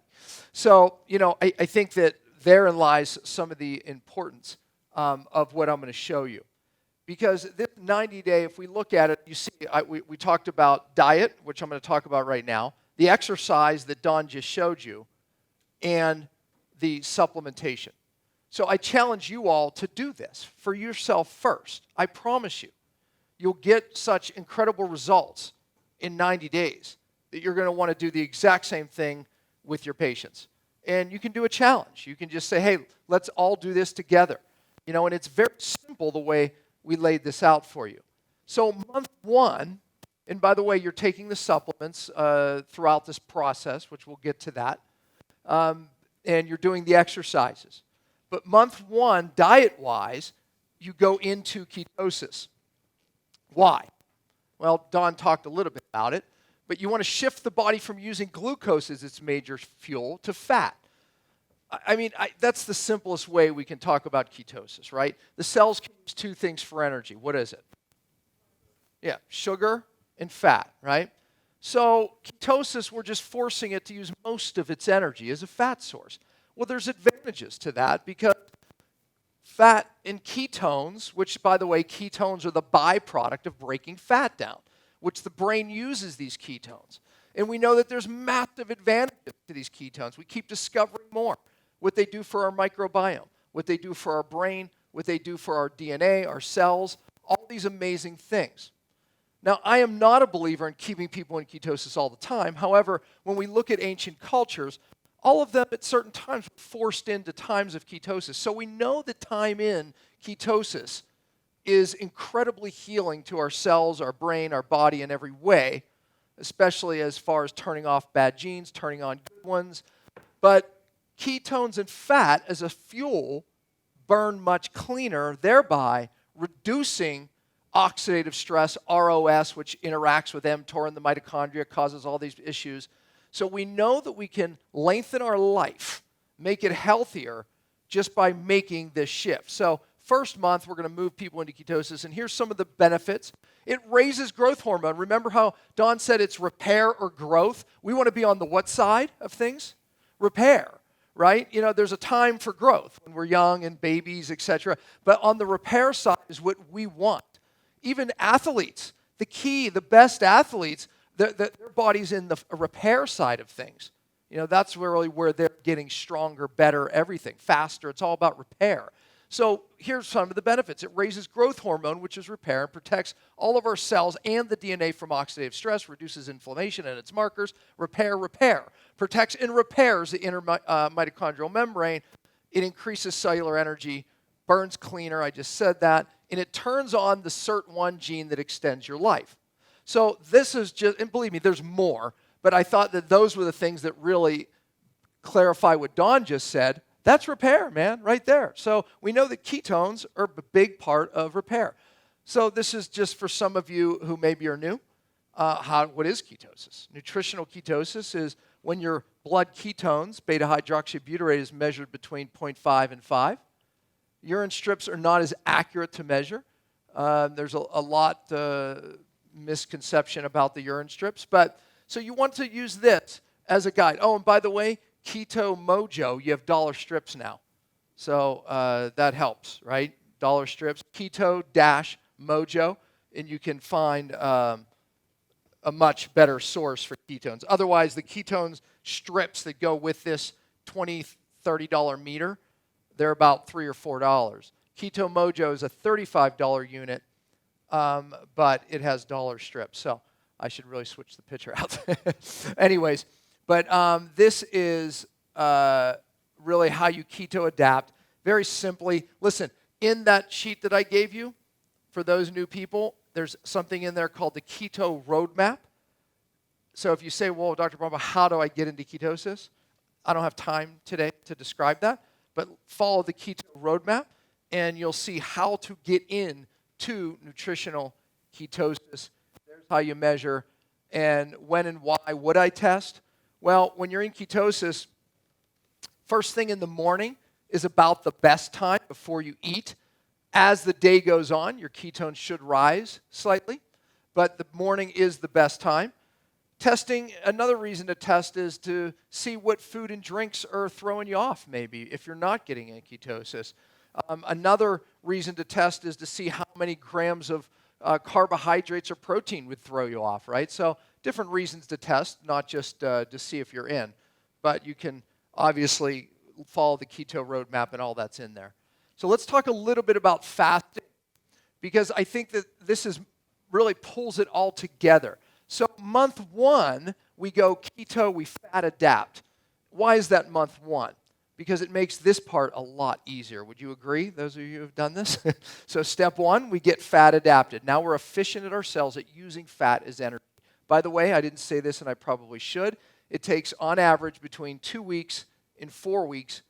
So, I think that therein lies some of the importance of what I'm going to show you. Because this 90-day, if we look at it, you see, we talked about diet, which I'm going to talk about right now, the exercise that Don just showed you, and the supplementation. So I challenge you all to do this for yourself first. I promise you, you'll get such incredible results in 90 days that you're going to want to do the exact same thing with your patients. And you can do a challenge. You can just say, hey, let's all do this together. And it's very simple the way we laid this out for you. So month 1, and by the way, you're taking the supplements throughout this process, which we'll get to that, and you're doing the exercises. But month 1, diet-wise, you go into ketosis. Why? Well, Don talked a little bit about it, but you want to shift the body from using glucose as its major fuel to fat. I mean, that's the simplest way we can talk about ketosis, right? The cells can use 2 things for energy. What is it? Yeah, sugar and fat, right? So ketosis, we're just forcing it to use most of its energy as a fat source. Well, there's advantages to that because fat and ketones, which, by the way, ketones are the byproduct of breaking fat down, which the brain uses these ketones. And we know that there's massive advantages to these ketones. We keep discovering more. What they do for our microbiome, what they do for our brain, what they do for our DNA, our cells, all these amazing things. Now, I am not a believer in keeping people in ketosis all the time. However, when we look at ancient cultures, all of them at certain times were forced into times of ketosis. So we know that time in ketosis is incredibly healing to our cells, our brain, our body in every way, especially as far as turning off bad genes, turning on good ones. But ketones and fat as a fuel burn much cleaner, thereby reducing oxidative stress, ROS, which interacts with mTOR in the mitochondria, causes all these issues. So we know that we can lengthen our life, make it healthier, just by making this shift. So first month, we're going to move people into ketosis, and here's some of the benefits. It raises growth hormone. Remember how Don said it's repair or growth? We want to be on the what side of things? Repair, right? You know, there's a time for growth when we're young and babies, etc. But on the repair side is what we want. Even athletes, the best athletes, their body's in the repair side of things. You know, that's really where they're getting stronger, better, everything, faster. It's all about repair. So here's some of the benefits. It raises growth hormone, which is repair, and protects all of our cells and the DNA from oxidative stress, reduces inflammation and its markers. Repair. Protects and repairs the inner mitochondrial membrane. It increases cellular energy, burns cleaner, I just said that, and it turns on the SIRT1 gene that extends your life. So this is just, and believe me, there's more, but I thought that those were the things that really clarify what Don just said. That's repair, man, right there. So we know that ketones are a big part of repair. So this is just for some of you who maybe are new. What is ketosis? Nutritional ketosis is when your blood ketones, beta-hydroxybutyrate, is measured between 0.5 and 5. Urine strips are not as accurate to measure. There's a lot misconception about the urine strips. But so you want to use this as a guide. Oh, and by the way, Keto Mojo, you have dollar strips now. So that helps, right? Dollar strips, Keto-Mojo, and you can find a much better source for ketones. Otherwise, the ketones strips that go with this $20, $30 meter, they're about $3 or $4. Keto Mojo is a $35 unit, but it has dollar strips. So I should really switch the picture out. Anyways, but this is really how you keto adapt. Very simply, listen, in that sheet that I gave you, for those new people, there's something in there called the Keto Roadmap. So if you say, well, Dr. Pompa, how do I get into ketosis? I don't have time today to describe that, but follow the Keto Roadmap, and you'll see how to get into nutritional ketosis. There's how you measure, and when and why would I test? Well, when you're in ketosis, first thing in the morning is about the best time before you eat. As the day goes on, your ketones should rise slightly, but the morning is the best time. Testing, another reason to test is to see what food and drinks are throwing you off, maybe, if you're not getting in ketosis. Another reason to test is to see how many grams of carbohydrates or protein would throw you off, right? So different reasons to test, not just to see if you're in. But you can obviously follow the keto roadmap and all that's in there. So let's talk a little bit about fasting, because I think that this is really pulls it all together. So month 1, we go keto, we fat adapt. Why is that month 1? Because it makes this part a lot easier. Would you agree, those of you who have done this? So step 1, we get fat adapted. Now we're efficient at our cells at using fat as energy. By the way, I didn't say this and I probably should. It takes on average between 2 weeks and 4 weeks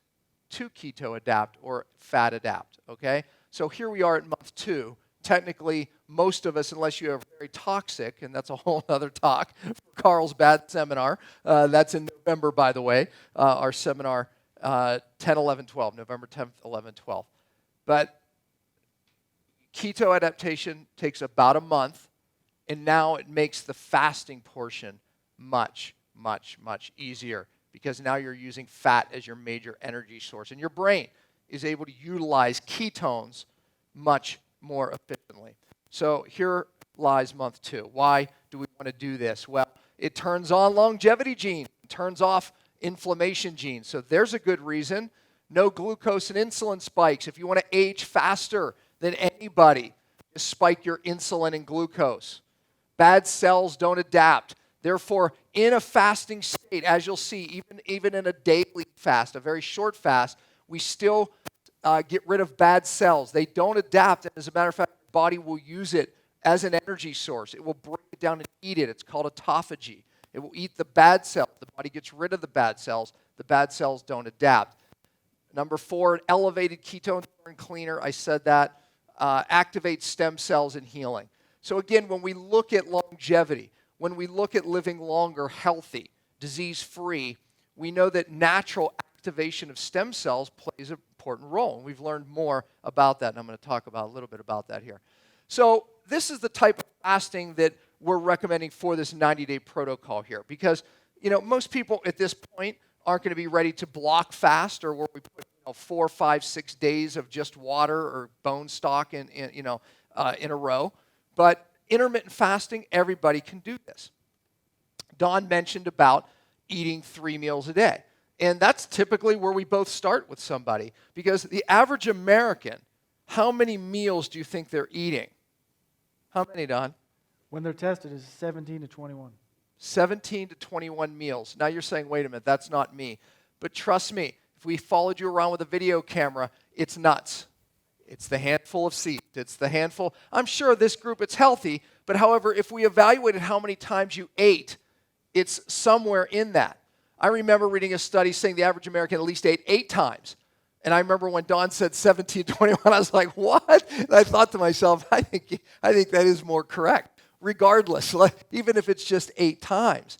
to keto adapt or fat adapt, okay? So here we are at month 2. Technically, most of us, unless you are very toxic, and that's a whole other talk for Carl's bad seminar. That's in November, by the way, our seminar 10, 11, 12, November 10th, 11, 12. But keto adaptation takes about a month, and now it makes the fasting portion much, much, much easier, because now you're using fat as your major energy source, and your brain is able to utilize ketones much more efficiently. So here lies month 2. Why do we want to do this? Well, it turns on longevity gene, turns off inflammation gene. So there's a good reason. No glucose and insulin spikes. If you want to age faster than anybody, You spike your insulin and glucose. Bad cells don't adapt. Therefore, in a fasting state, as you'll see, even in a daily fast, a very short fast, we still get rid of bad cells. They don't adapt, and as a matter of fact, the body will use it as an energy source. It will break it down and eat it. It's called autophagy. It will eat the bad cells. The body gets rid of the bad cells. The bad cells don't adapt. Number 4, an elevated ketones burn cleaner. I said that. Activates stem cells and healing. So again, when we look at longevity, when we look at living longer, healthy, disease-free, we know that natural activation of stem cells plays an important role. And we've learned more about that, and I'm going to talk about a little bit about that here. So this is the type of fasting that we're recommending for this 90-day protocol here, because most people at this point aren't going to be ready to block fast, or where we put 4, 5, 6 days of just water or bone stock in a row. But intermittent fasting, everybody can do this. Don mentioned about eating 3 meals a day. And that's typically where we both start with somebody, because the average American, how many meals do you think they're eating? How many, Don? When they're tested, it's 17 to 21. 17 to 21 meals. Now you're saying, wait a minute, that's not me. But trust me, if we followed you around with a video camera, it's nuts. It's the handful of seeds. It's the handful. I'm sure this group, it's healthy, but however, if we evaluated how many times you ate, it's somewhere in that. I remember reading a study saying the average American at least ate 8 times. And I remember when Don said 17, 21, I was like, what? And I thought to myself, I think that is more correct. Regardless, even if it's just 8 times.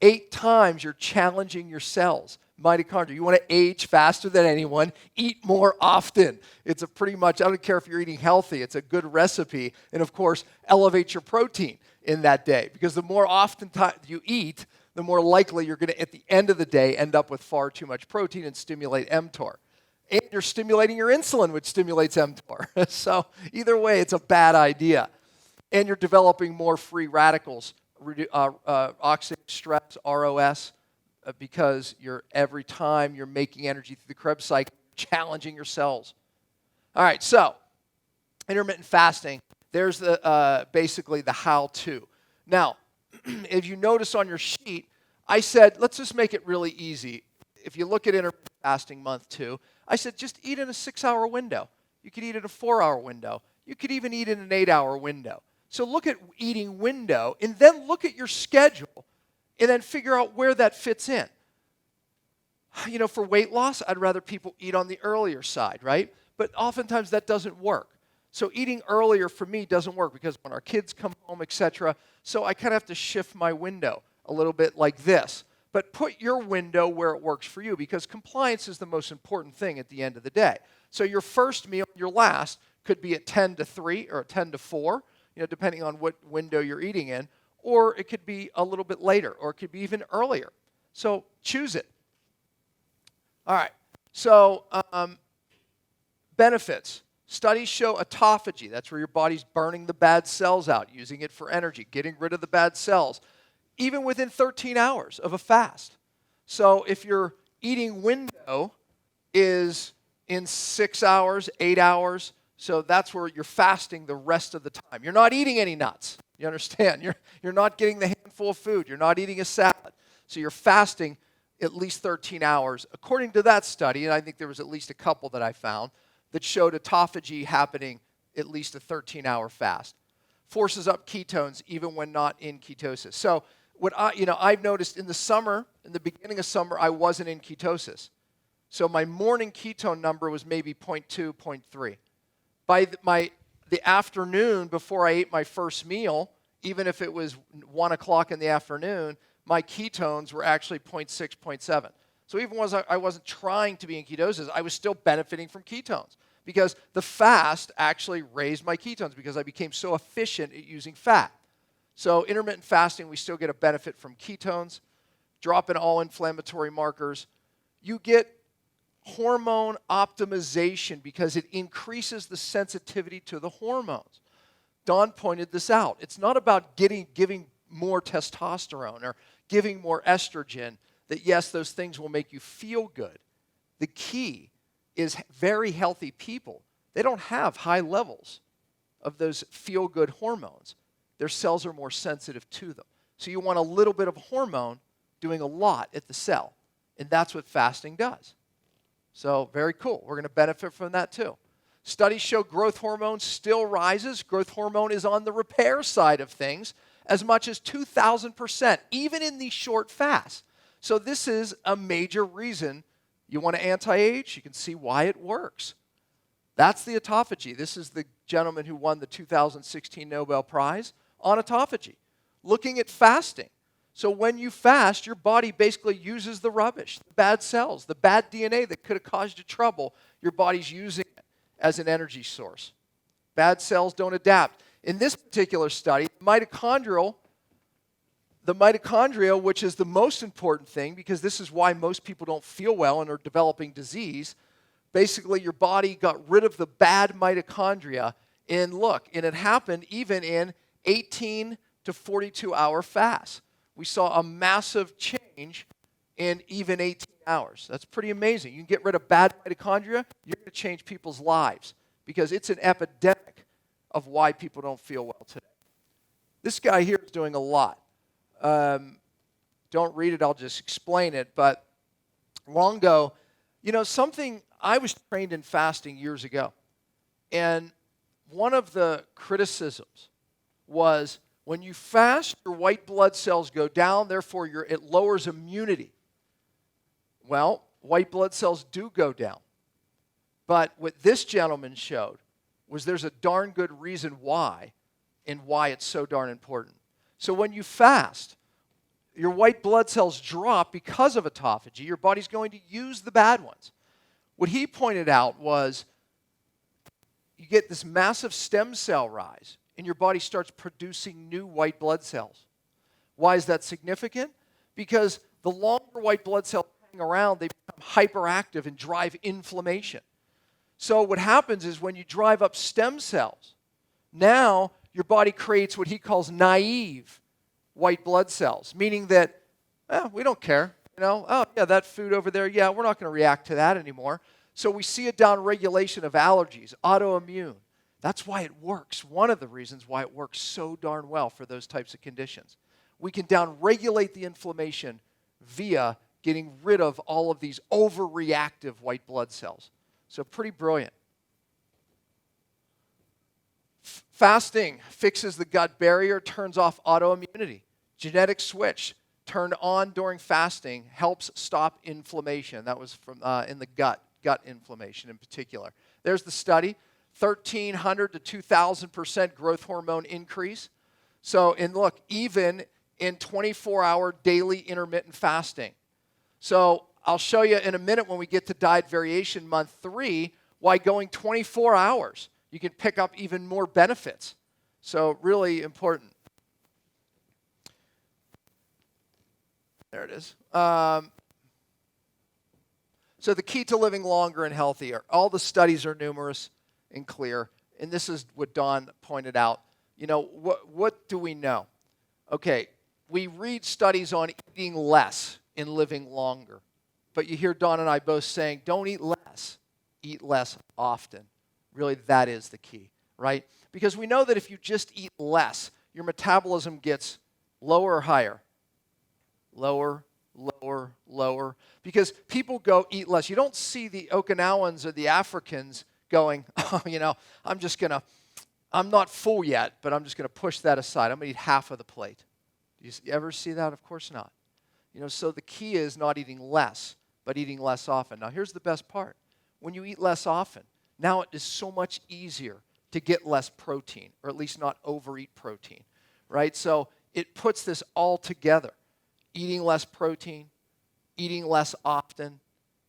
8 times you're challenging your cells. Mitochondria. You want to age faster than anyone, eat more often. It's a pretty much, I don't care if you're eating healthy, it's a good recipe. And of course, elevate your protein in that day. Because the more often you eat, the more likely you're going to, at the end of the day, end up with far too much protein and stimulate MTOR. And you're stimulating your insulin, which stimulates MTOR. So either way, it's a bad idea. And you're developing more free radicals, oxidative stress, ROS, because every time you're making energy through the Krebs cycle, challenging your cells. All right, so intermittent fasting, there's basically the how-to. Now, if you notice on your sheet, I said, let's just make it really easy. If you look at intermittent fasting month 2, I said just eat in a 6-hour window. You could eat in a 4-hour window. You could even eat in an 8-hour window. So look at eating window, and then look at your schedule, and then figure out where that fits in. For weight loss, I'd rather people eat on the earlier side, right? But oftentimes that doesn't work. So eating earlier for me doesn't work because when our kids come home, etc. So I kind of have to shift my window a little bit like this. But put your window where it works for you, because compliance is the most important thing at the end of the day. So your first meal, your last, could be at 10 to 3 or 10 to 4, depending on what window you're eating in. Or it could be a little bit later, or it could be even earlier. So choose it. All right. So benefits. Studies show autophagy. That's where your body's burning the bad cells out, using it for energy, getting rid of the bad cells, even within 13 hours of a fast. So if your eating window is in 6 hours, 8 hours, so that's where you're fasting the rest of the time. You're not eating any nuts. You understand? You're not getting the handful of food. You're not eating a salad. So you're fasting at least 13 hours. According to that study, and I think there was at least a couple that I found, that showed autophagy happening at least a 13-hour fast. Forces up ketones even when not in ketosis. So what I've noticed in the summer, in the beginning of summer, I wasn't in ketosis. So my morning ketone number was maybe 0.2, 0.3. By the afternoon, before I ate my first meal, even if it was 1 o'clock in the afternoon, my ketones were actually 0.6, 0.7. So even when I wasn't trying to be in ketosis, I was still benefiting from ketones, because the fast actually raised my ketones because I became so efficient at using fat. So intermittent fasting, we still get a benefit from ketones, drop in all inflammatory markers. You get hormone optimization because it increases the sensitivity to the hormones. Don pointed this out. It's not about giving more testosterone or giving more estrogen, that yes, those things will make you feel good. The key is very healthy people. They don't have high levels of those feel-good hormones, their cells are more sensitive to them. So you want a little bit of hormone doing a lot at the cell. And that's what fasting does. So very cool. We're going to benefit from that too. Studies show growth hormone still rises. Growth hormone is on the repair side of things as much as 2,000%, even in these short fasts. So this is a major reason you want to anti-age. You can see why it works. That's the autophagy. This is the gentleman who won the 2016 Nobel Prize on autophagy, looking at fasting. So when you fast, your body basically uses the rubbish, the bad cells, the bad DNA that could have caused you trouble. Your body's using it as an energy source. Bad cells don't adapt. In this particular study, the mitochondria, which is the most important thing, because this is why most people don't feel well and are developing disease, basically your body got rid of the bad mitochondria. And look, and it happened even in 18 to 42-hour fasts. We saw a massive change in even 18 hours. That's pretty amazing. You can get rid of bad mitochondria, you're going to change people's lives because it's an epidemic of why people don't feel well today. This guy here is doing a lot. Don't read it, I'll just explain it. But long ago, something, I was trained in fasting years ago. And one of the criticisms was when you fast, your white blood cells go down, therefore it lowers immunity. Well, white blood cells do go down. But what this gentleman showed was there's a darn good reason why and why it's so darn important. So when you fast, your white blood cells drop because of autophagy. Your body's going to use the bad ones. What he pointed out was you get this massive stem cell rise, and your body starts producing new white blood cells. Why is that significant? Because the longer white blood cells hang around, they become hyperactive and drive inflammation. So what happens is when you drive up stem cells, now your body creates what he calls naive white blood cells, meaning that, we don't care. Oh, yeah, that food over there, yeah, we're not going to react to that anymore. So we see a downregulation of allergies, autoimmune. That's why it works. One of the reasons why it works so darn well for those types of conditions. We can downregulate the inflammation via getting rid of all of these overreactive white blood cells. So pretty brilliant. Fasting fixes the gut barrier, turns off autoimmunity. Genetic switch turned on during fasting helps stop inflammation. That was from in the gut inflammation in particular. There's the study, 1,300 to 2,000% growth hormone increase. So, and look, even in 24-hour daily intermittent fasting. So I'll show you in a minute when we get to diet variation month 3 why going 24 hours you can pick up even more benefits. So really important. There it is. So the key to living longer and healthier. All the studies are numerous and clear. And this is what Don pointed out. What do we know? Okay, we read studies on eating less and living longer. But you hear Don and I both saying, don't eat less often. Really, that is the key, right? Because we know that if you just eat less, your metabolism gets lower or higher. Lower, lower, lower. Because people go eat less. You don't see the Okinawans or the Africans going, I'm not full yet, but I'm just going to push that aside. I'm going to eat half of the plate. Do you ever see that? Of course not. So the key is not eating less, but eating less often. Now, here's the best part. When you eat less often, now it is so much easier to get less protein, or at least not overeat protein, right? So it puts this all together. Eating less protein, eating less often.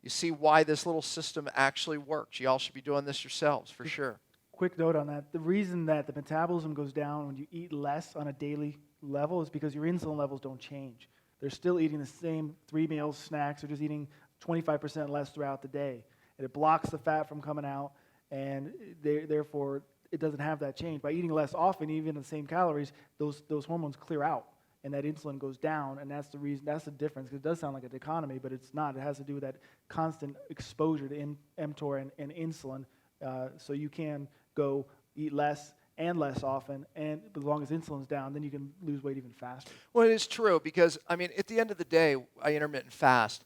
You see why this little system actually works. You all should be doing this yourselves, for sure. Quick note on that. The reason that the metabolism goes down when you eat less on a daily level is because your insulin levels don't change. They're still eating the same 3 meals, snacks. They're just eating 25% less throughout the day. And it blocks the fat from coming out, and therefore it doesn't have that change. By eating less often, even the same calories, those hormones clear out, and that insulin goes down, and that's the reason. That's the difference. Because it does sound like a dichotomy, but it's not. It has to do with that constant exposure to mTOR and insulin. So you can go eat less and less often, and as long as insulin's down, then you can lose weight even faster. Well, it is true because, I mean, at the end of the day, I intermittent fast.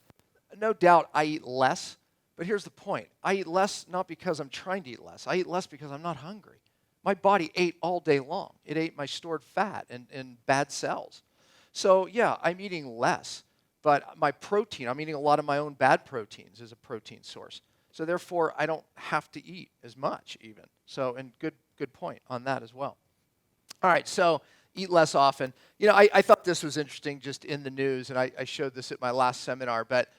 No doubt I eat less, but here's the point. I eat less not because I'm trying to eat less. I eat less because I'm not hungry. My body ate all day long. It ate my stored fat and bad cells. So, yeah, I'm eating less, but my protein, I'm eating a lot of my own bad proteins as a protein source. So, therefore, I don't have to eat as much even. So, and good point on that as well. All right, so eat less often. You know, I thought this was interesting just in the news, and I showed this at my last seminar, but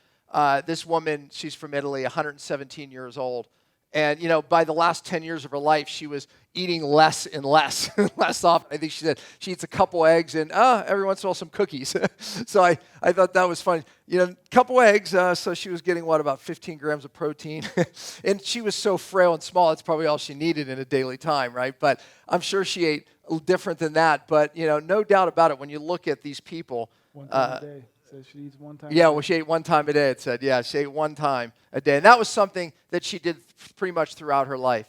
this woman, she's from Italy, 117 years old, and, you know, by the last 10 years of her life, she was eating less and less, less often. I think she said she eats a couple eggs and every once in a while some cookies. So I thought that was funny. You know, a couple eggs, so she was getting, about 15 grams of protein. And she was so frail and small, it's probably all she needed in a daily time, right? But I'm sure she ate a little different than that. But, you know, no doubt about it, when you look at these people. One time a day. So she eats one time. Yeah, well, she ate one time a day, it said. Yeah, she ate one time a day. And that was something that she did pretty much throughout her life.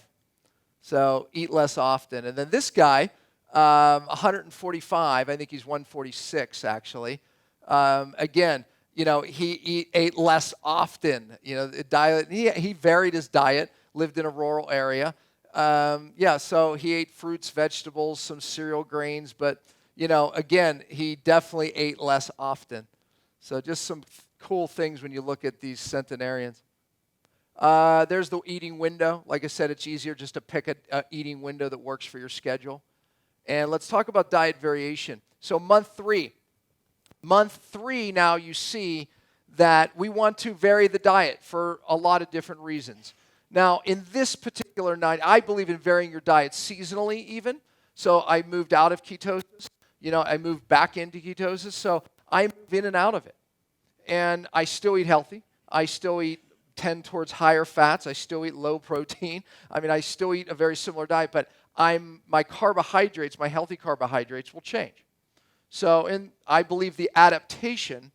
So eat less often. And then this guy, 145, I think he's 146 actually. Again, you know, he ate less often. You know, the diet, he varied his diet, lived in a rural area. Yeah, so he ate fruits, vegetables, some cereal grains. But, you know, again, he definitely ate less often. So just some cool things when you look at these centenarians. There's the eating window. Like I said, it's easier just to pick an eating window that works for your schedule. And let's talk about diet variation. So month three now you see that we want to vary the diet for a lot of different reasons. Now, in this particular night, I believe in varying your diet seasonally even. So I moved out of ketosis. You know, I moved back into ketosis. So I move in and out of it. And I still eat healthy. I still tend towards higher fats. I still eat low protein. I mean, I still eat a very similar diet, but my carbohydrates, my healthy carbohydrates will change. So, and I believe the adaptation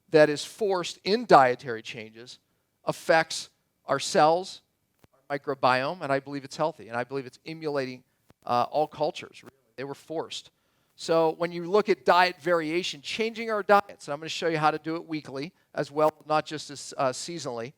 that is forced in dietary changes affects our cells, our microbiome, and I believe it's healthy. And I believe it's emulating all cultures. Really. They were forced. So when you look at diet variation, changing our diets, and I'm going to show you how to do it weekly as well, not just as seasonally,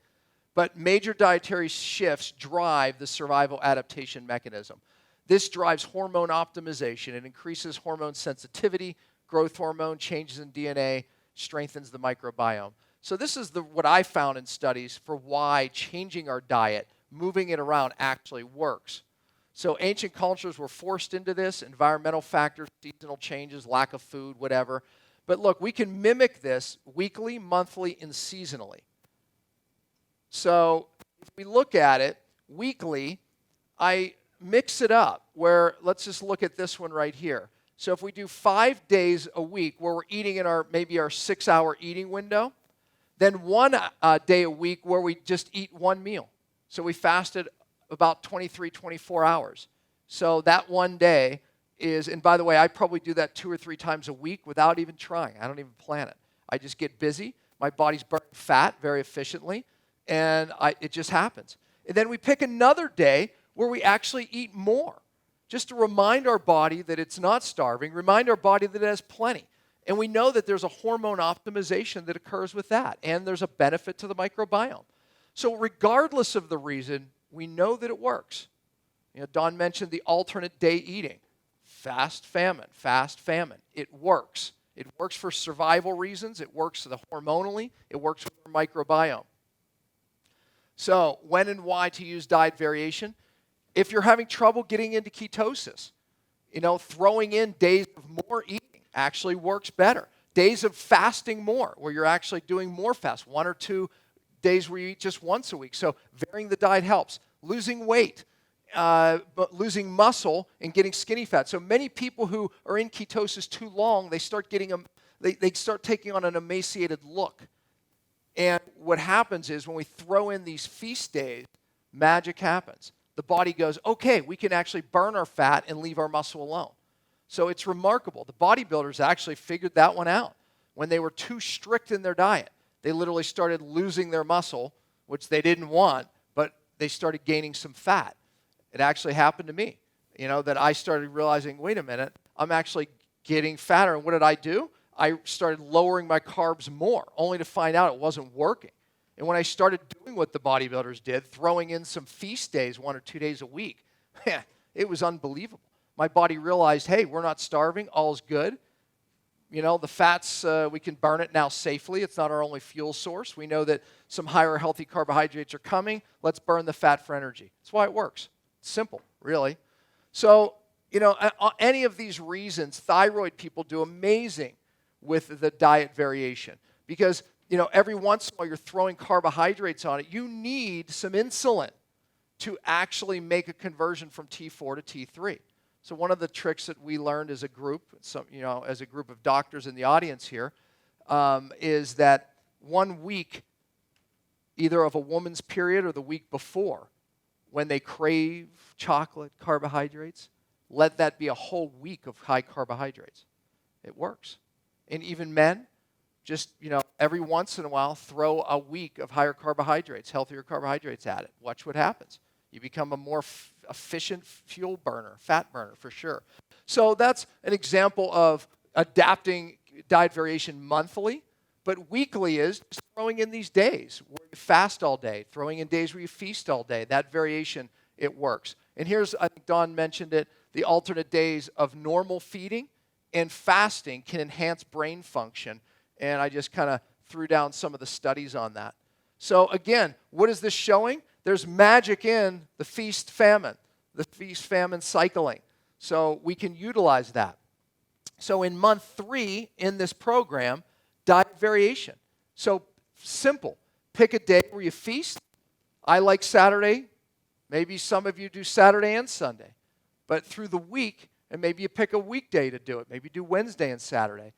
but major dietary shifts drive the survival adaptation mechanism. This drives hormone optimization. It increases hormone sensitivity, growth hormone, changes in DNA, strengthens the microbiome. So this is what I found in studies for why changing our diet, moving it around actually works. So ancient cultures were forced into this, environmental factors, seasonal changes, lack of food, whatever. But look, we can mimic this weekly, monthly, and seasonally. So if we look at it weekly, I mix it up where, let's just look at this one right here. So if we do 5 days a week where we're eating in maybe our 6-hour eating window, then one day a week where we just eat one meal. So we fasted about 23, 24 hours. So that one day is, and by the way, I probably do that 2 or 3 times a week without even trying. I don't even plan it. I just get busy. My body's burning fat very efficiently, and it just happens. And then we pick another day where we actually eat more, just to remind our body that it's not starving, remind our body that it has plenty. And we know that there's a hormone optimization that occurs with that, and there's a benefit to the microbiome. So regardless of the reason, we know that it works. You know, Don mentioned the alternate day eating. Fast, famine, fast, famine. It works. It works for survival reasons. It works hormonally. It works with our microbiome. So when and why to use diet variation? If you're having trouble getting into ketosis, you know, throwing in days of more eating actually works better. Days of fasting more, where you're actually doing more fast, 1 or 2 days where you eat just once a week. So varying the diet helps. Losing weight, but losing muscle and getting skinny fat. So many people who are in ketosis too long, they start taking on an emaciated look. And what happens is when we throw in these feast days, magic happens. The body goes, okay, we can actually burn our fat and leave our muscle alone. So it's remarkable. The bodybuilders actually figured that one out. When they were too strict in their diet, they literally started losing their muscle, which they didn't want, but they started gaining some fat. It actually happened to me. that I started realizing, wait a minute, I'm actually getting fatter. And what did I do? I started lowering my carbs more, only to find out it wasn't working. And when I started doing what the bodybuilders did, throwing in some feast days, 1 or 2 days a week, it was unbelievable. My body realized, hey, we're not starving, all's good. The fats, we can burn it now safely. It's not our only fuel source. We know that some higher healthy carbohydrates are coming. Let's burn the fat for energy. That's why it works. It's simple, really. So, any of these reasons, thyroid people do amazing with the diet variation. Because, every once in a while you're throwing carbohydrates on it. You need some insulin to actually make a conversion from T4 to T3. So one of the tricks that we learned as a group, as a group of doctors in the audience here, is that 1 week, either of a woman's period or the week before, when they crave chocolate, carbohydrates, let that be a whole week of high carbohydrates. It works. And even men, just, every once in a while, throw a week of higher carbohydrates, healthier carbohydrates at it. Watch what happens. You become a more efficient fuel burner, fat burner for sure. So that's an example of adapting diet variation monthly, but weekly is just throwing in these days where you fast all day, throwing in days where you feast all day. That variation, it works. And here's, I think Don mentioned it, the alternate days of normal feeding and fasting can enhance brain function. And I just kind of threw down some of the studies on that. So again, what is this showing? There's magic in the feast-famine cycling. So we can utilize that. So in month 3 in this program, diet variation. So simple. Pick a day where you feast. I like Saturday. Maybe some of you do Saturday and Sunday. But through the week, and maybe you pick a weekday to do it. Maybe you do Wednesday and Saturday.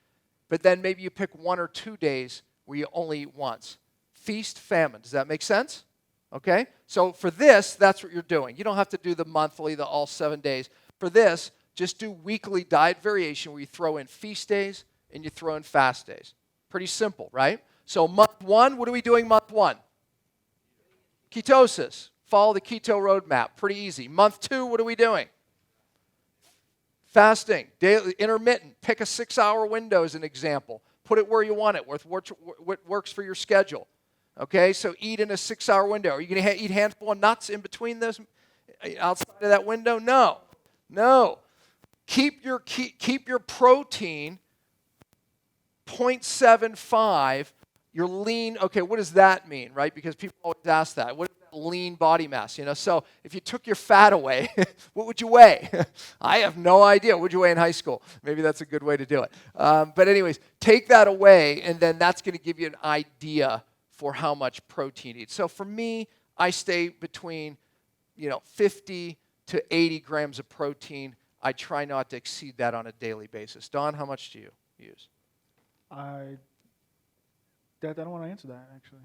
But then maybe you pick 1 or 2 days where you only eat once. Feast, famine. Does that make sense? Okay? So for this, that's what you're doing. You don't have to do the monthly, the all 7 days. For this, just do weekly diet variation where you throw in feast days and you throw in fast days. Pretty simple, right? So month 1, what are we doing month 1? Ketosis. Follow the keto roadmap. Pretty easy. Month 2, what are we doing? Fasting. Daily, intermittent. Pick a 6-hour window as an example. Put it where you want it, what works for your schedule. Okay, so eat in a 6-hour window. Are you going to eat a handful of nuts in between those, outside of that window? No. Keep your protein 0.75. Your lean, okay, what does that mean, right? Because people always ask that. What is that lean body mass? So if you took your fat away, what would you weigh? I have no idea. What would you weigh in high school? Maybe that's a good way to do it. But anyways, take that away, and then that's going to give you an idea for how much protein you eat. So for me, I stay between 50 to 80 grams of protein. I try not to exceed that on a daily basis. Don, how much do you use? I don't want to answer that, actually.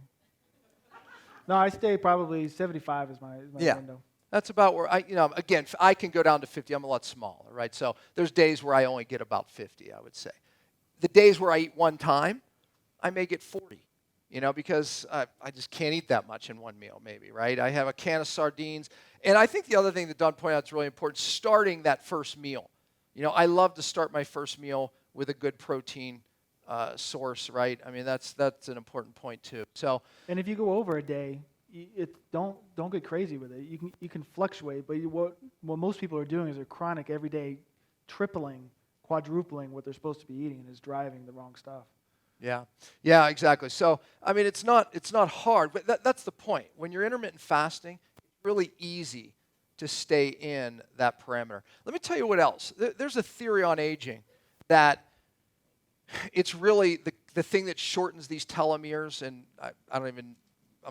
No, I stay probably 75 is my window. That's about where again, I can go down to 50. I'm a lot smaller, right? So there's days where I only get about 50, I would say. The days where I eat one time, I may get 40. Because I just can't eat that much in one meal, maybe, right? I have a can of sardines. And I think the other thing that Don pointed out is really important, starting that first meal. I love to start my first meal with a good protein source, right? I mean, that's an important point, too. So, and if you go over a day, don't get crazy with it. You can fluctuate, but what most people are doing is they're chronic every day, tripling, quadrupling what they're supposed to be eating, and is driving the wrong stuff. Yeah, exactly. So, I mean, it's not hard, but that's the point. When you're intermittent fasting, it's really easy to stay in that parameter. Let me tell you what else. There's a theory on aging that it's really the thing that shortens these telomeres, and I'm going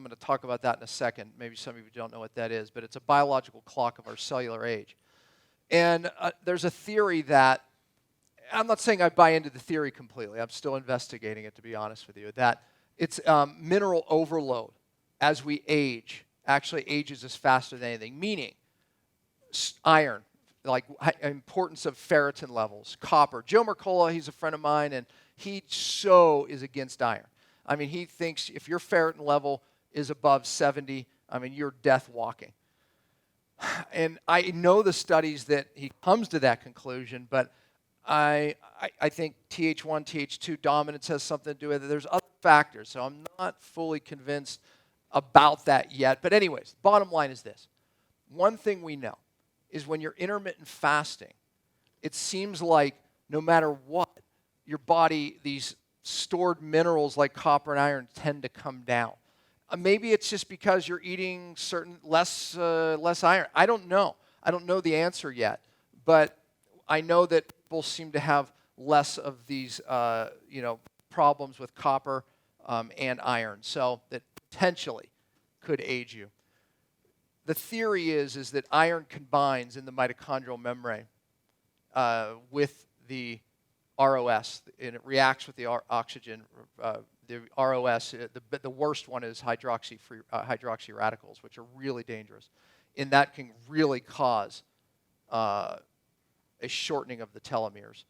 to talk about that in a second. Maybe some of you don't know what that is, but it's a biological clock of our cellular age. And there's a theory that, I'm not saying I buy into the theory completely. I'm still investigating it, to be honest with you, that it's mineral overload as we age actually ages us faster than anything, meaning iron, like importance of ferritin levels, copper. Joe Mercola, he's a friend of mine, and he so is against iron. I mean, he thinks if your ferritin level is above 70, I mean, you're death walking. And I know the studies that he comes to that conclusion, but I think Th1, Th2 dominance has something to do with it. There's other factors, so I'm not fully convinced about that yet. But anyways, bottom line is this. One thing we know is when you're intermittent fasting, it seems like no matter what, your body, these stored minerals like copper and iron tend to come down. Maybe it's just because you're eating less iron. I don't know. I don't know the answer yet, but I know that people seem to have less of these problems with copper and iron, so that potentially could age you. The theory is that iron combines in the mitochondrial membrane with the ROS, and it reacts with the oxygen. The ROS, the worst one is hydroxy radicals, which are really dangerous. And that can really cause a shortening of the telomeres,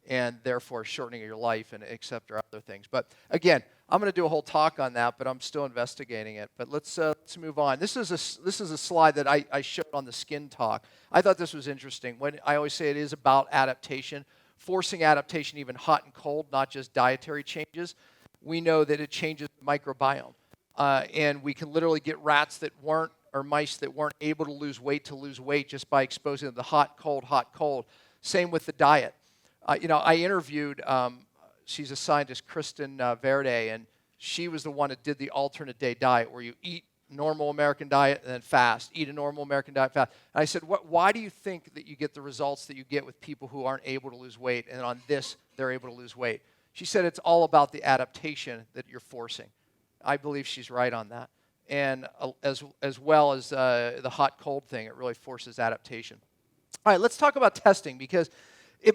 and therefore shortening of your life, and except or other things. But again, I'm going to do a whole talk on that, but I'm still investigating it. But let's move on. This is a slide that I showed on the skin talk. I thought this was interesting. When I always say it is about adaptation, forcing adaptation even hot and cold, not just dietary changes. We know that it changes the microbiome. And we can literally get rats that weren't, or mice that weren't able to lose weight just by exposing them to hot, cold. Same with the diet. I interviewed, she's a scientist, Kristen Verde, and she was the one that did the alternate day diet where you eat normal American diet and then fast, eat a normal American diet, fast. And I said, why do you think that you get the results that you get with people who aren't able to lose weight, and on this, they're able to lose weight? She said it's all about the adaptation that you're forcing. I believe she's right on that. And as well as the hot-cold thing, it really forces adaptation. All right, let's talk about testing, because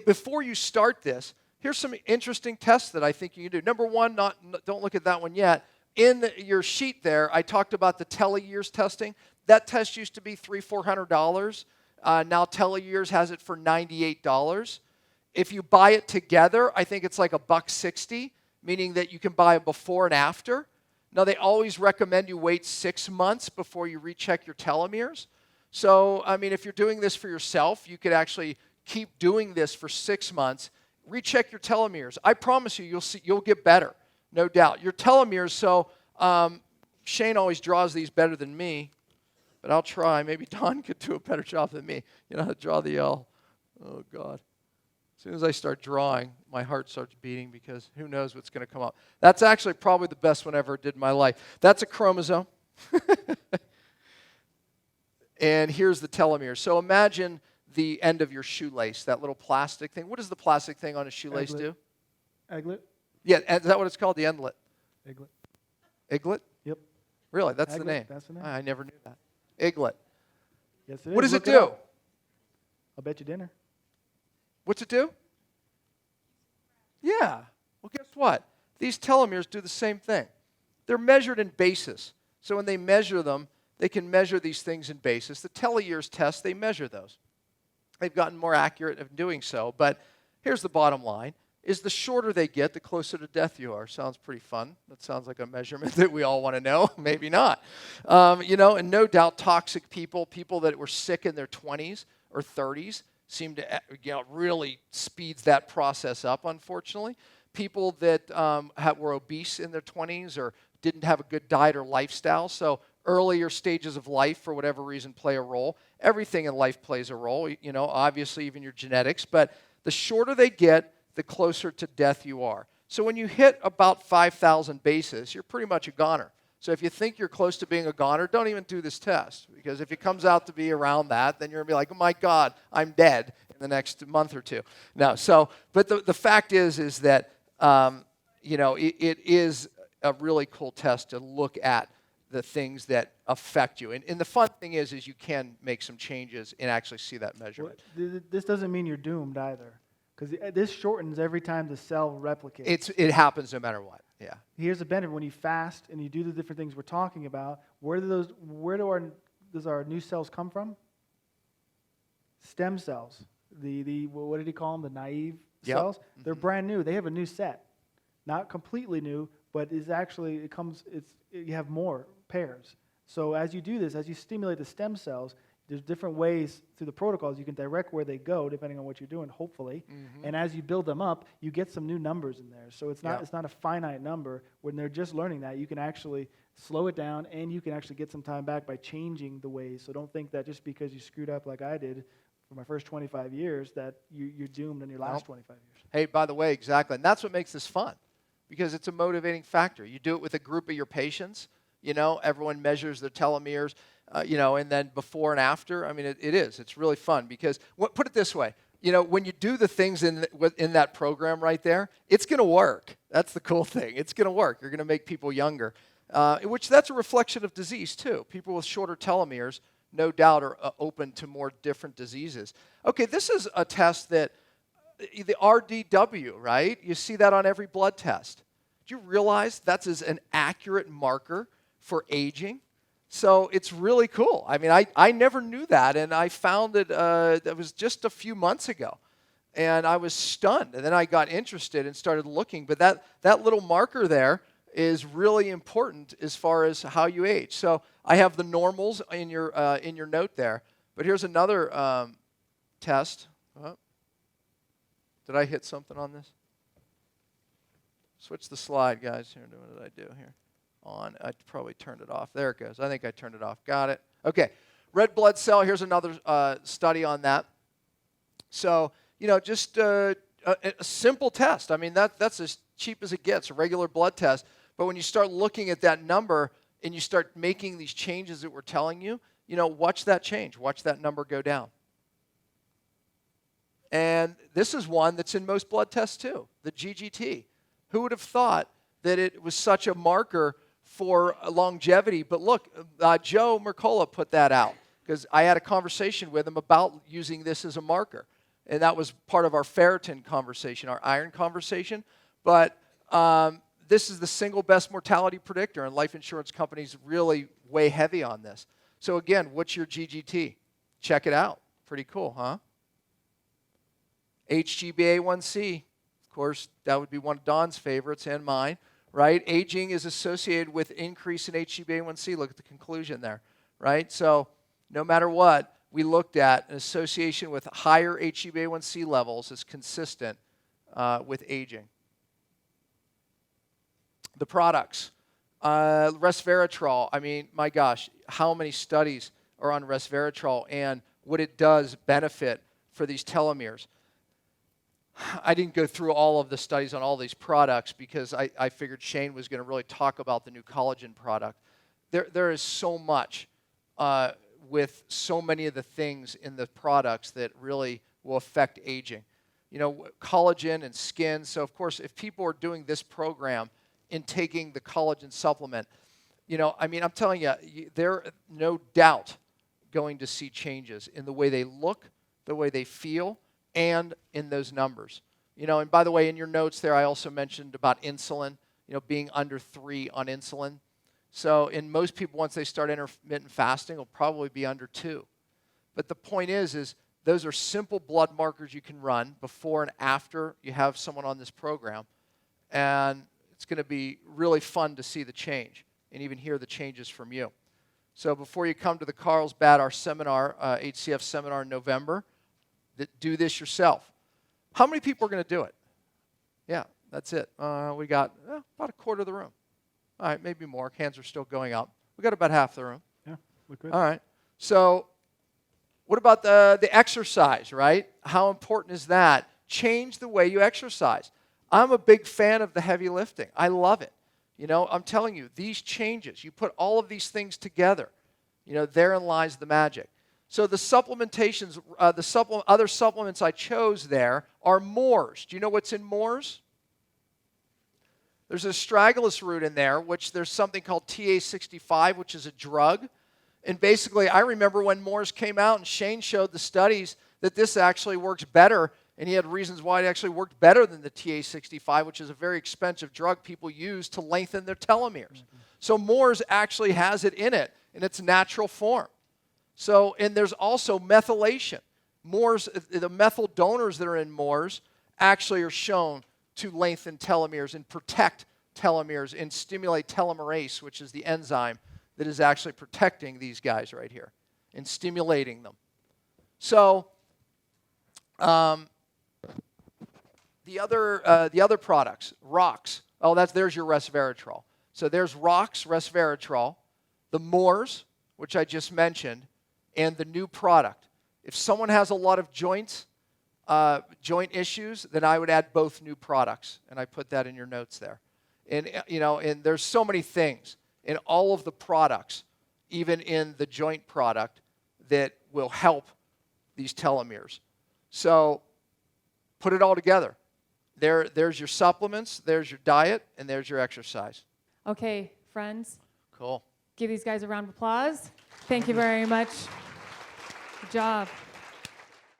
before you start this, here's some interesting tests that I think you can do. Number one, don't look at that one yet. In your sheet there, I talked about the teleyears testing. That test used to be $300-400. Now teleyears has it for $98. If you buy it together, I think it's like $160, meaning that you can buy a before and after. Now, they always recommend you wait 6 months before you recheck your telomeres. So, I mean, if you're doing this for yourself, you could actually keep doing this for 6 months. Recheck your telomeres. I promise you, you'll get better, no doubt. Your telomeres, so Shane always draws these better than me, but I'll try. Maybe Don could do a better job than me. You know how to draw the L. Oh, God. As soon as I start drawing, my heart starts beating because who knows what's going to come up. That's actually probably the best one I ever did in my life. That's a chromosome. And here's the telomere. So imagine the end of your shoelace, that little plastic thing. What does the plastic thing on a shoelace do? Egglet? Yeah, is that what it's called, the endlet? Egglet. Egglet? Yep. Really, that's Egglet, the name. that's the name. I never knew that. Egglet. Yes, it is. What does Look it do? up. I'll bet you dinner. What's it do? Yeah. Well, guess what? These telomeres do the same thing. They're measured in basis. So when they measure them, they can measure these things in basis. The teleyears test, they measure those. They've gotten more accurate in doing so. But here's the bottom line, is the shorter they get, the closer to death you are. Sounds pretty fun. That sounds like a measurement that we all want to know. Maybe not. And no doubt toxic people that were sick in their 20s or 30s, seem to really speeds that process up, unfortunately. People that were obese in their 20s or didn't have a good diet or lifestyle. So earlier stages of life, for whatever reason, play a role. Everything in life plays a role, obviously even your genetics. But the shorter they get, the closer to death you are. So when you hit about 5,000 bases, you're pretty much a goner. So if you think you're close to being a goner, don't even do this test. Because if it comes out to be around that, then you're going to be like, oh my God, I'm dead in the next month or two. No, but the fact is that, it is a really cool test to look at the things that affect you. And the fun thing is you can make some changes and actually see that measurement. Well, this doesn't mean you're doomed either. Because this shortens every time the cell replicates. It happens no matter what. Yeah. Here's the benefit: when you fast and you do the different things we're talking about, where does our new cells come from? Stem cells. What did he call them? The naive cells. Mm-hmm. They're brand new. They have a new set, not completely new, but you have more pairs. So as you do this, as you stimulate the stem cells, There's different ways through the protocols you can direct where they go depending on what you're doing, hopefully. And as you build them up, you get some new numbers in there. So it's not a finite number. When they're just learning that, you can actually slow it down and you can actually get some time back by changing the ways. So don't think that just because you screwed up like I did for my first 25 years that you're doomed in your last 25 years. Hey, by the way, exactly. And that's what makes this fun, because it's a motivating factor. You do it with a group of your patients. Everyone measures their telomeres. And then before and after, I mean, it is. It's really fun because, put it this way, when you do the things in that program right there, it's going to work. That's the cool thing. It's going to work. You're going to make people younger, which that's a reflection of disease too. People with shorter telomeres, no doubt, are open to more different diseases. Okay, this is a test that, the RDW, right? You see that on every blood test. Do you realize that's an accurate marker for aging? So it's really cool. I mean, I never knew that, and I found it, that was just a few months ago. And I was stunned, and then I got interested and started looking. But that little marker there is really important as far as how you age. So I have the normals in your note there. But here's another test. Oh, did I hit something on this? Switch the slide, guys. Here, what did I do here? I probably turned it off. There it goes. I think I turned it off. Got it. Okay. Red blood cell. Here's another study on that. So, just a simple test. I mean, that's as cheap as it gets, a regular blood test. But when you start looking at that number and you start making these changes that we're telling you, watch that change. Watch that number go down. And this is one that's in most blood tests too, the GGT. Who would have thought that it was such a marker for longevity? But look, Joe Mercola put that out because I had a conversation with him about using this as a marker. And that was part of our ferritin conversation, our iron conversation. But this is the single best mortality predictor, and life insurance companies really weigh heavy on this. So again, what's your GGT? Check it out. Pretty cool, huh? HbA1c, of course, that would be one of Don's favorites and mine. Right? Aging is associated with increase in HbA1c. Look at the conclusion there, right? So no matter what, we looked at an association with higher HbA1c levels is consistent with aging. The products. Resveratrol. I mean, my gosh, how many studies are on resveratrol and what it does benefit for these telomeres? I didn't go through all of the studies on all these products because I figured Shane was going to really talk about the new collagen product. There is so much with so many of the things in the products that really will affect aging. Collagen and skin. So, of course, if people are doing this program and taking the collagen supplement, I'm telling you, they're no doubt going to see changes in the way they look, the way they feel, and in those numbers. And by the way, in your notes there, I also mentioned about insulin, being under 3 on insulin. So in most people, once they start intermittent fasting, will probably be under 2. But the point is those are simple blood markers you can run before and after you have someone on this program. And it's going to be really fun to see the change and even hear the changes from you. So before you come to the Carlsbad, our seminar, HCF seminar in November, do this yourself. How many people are going to do it? Yeah, that's it. We got about a quarter of the room. All right, maybe more. Hands are still going up. We got about half the room. Yeah, we could. All right. So what about the exercise, right? How important is that? Change the way you exercise. I'm a big fan of the heavy lifting. I love it. I'm telling you, these changes, you put all of these things together, therein lies the magic. So the supplementations, other supplements I chose there are MTORs. Do you know what's in MTORs? There's a astragalus root in there, which there's something called TA65, which is a drug. And basically, I remember when MTORs came out and Shane showed the studies that this actually works better, and he had reasons why it actually worked better than the TA65, which is a very expensive drug people use to lengthen their telomeres. So MTORs actually has it in it in its natural form. So, and there's also methylation. MTORs, the methyl donors that are in MTORs actually are shown to lengthen telomeres and protect telomeres and stimulate telomerase, which is the enzyme that is actually protecting these guys right here. in stimulating them. So the other products, ROX. Oh, there's your resveratrol. So there's ROX, resveratrol, the MTORs, which I just mentioned, and the new product. If someone has a lot of joint issues, then I would add both new products, and I put that in your notes there. And and there's so many things in all of the products, even in the joint product, that will help these telomeres. So put it all together. There's your supplements, there's your diet, and there's your exercise. Okay, friends. Cool. Give these guys a round of applause. Thank you very much. Good job.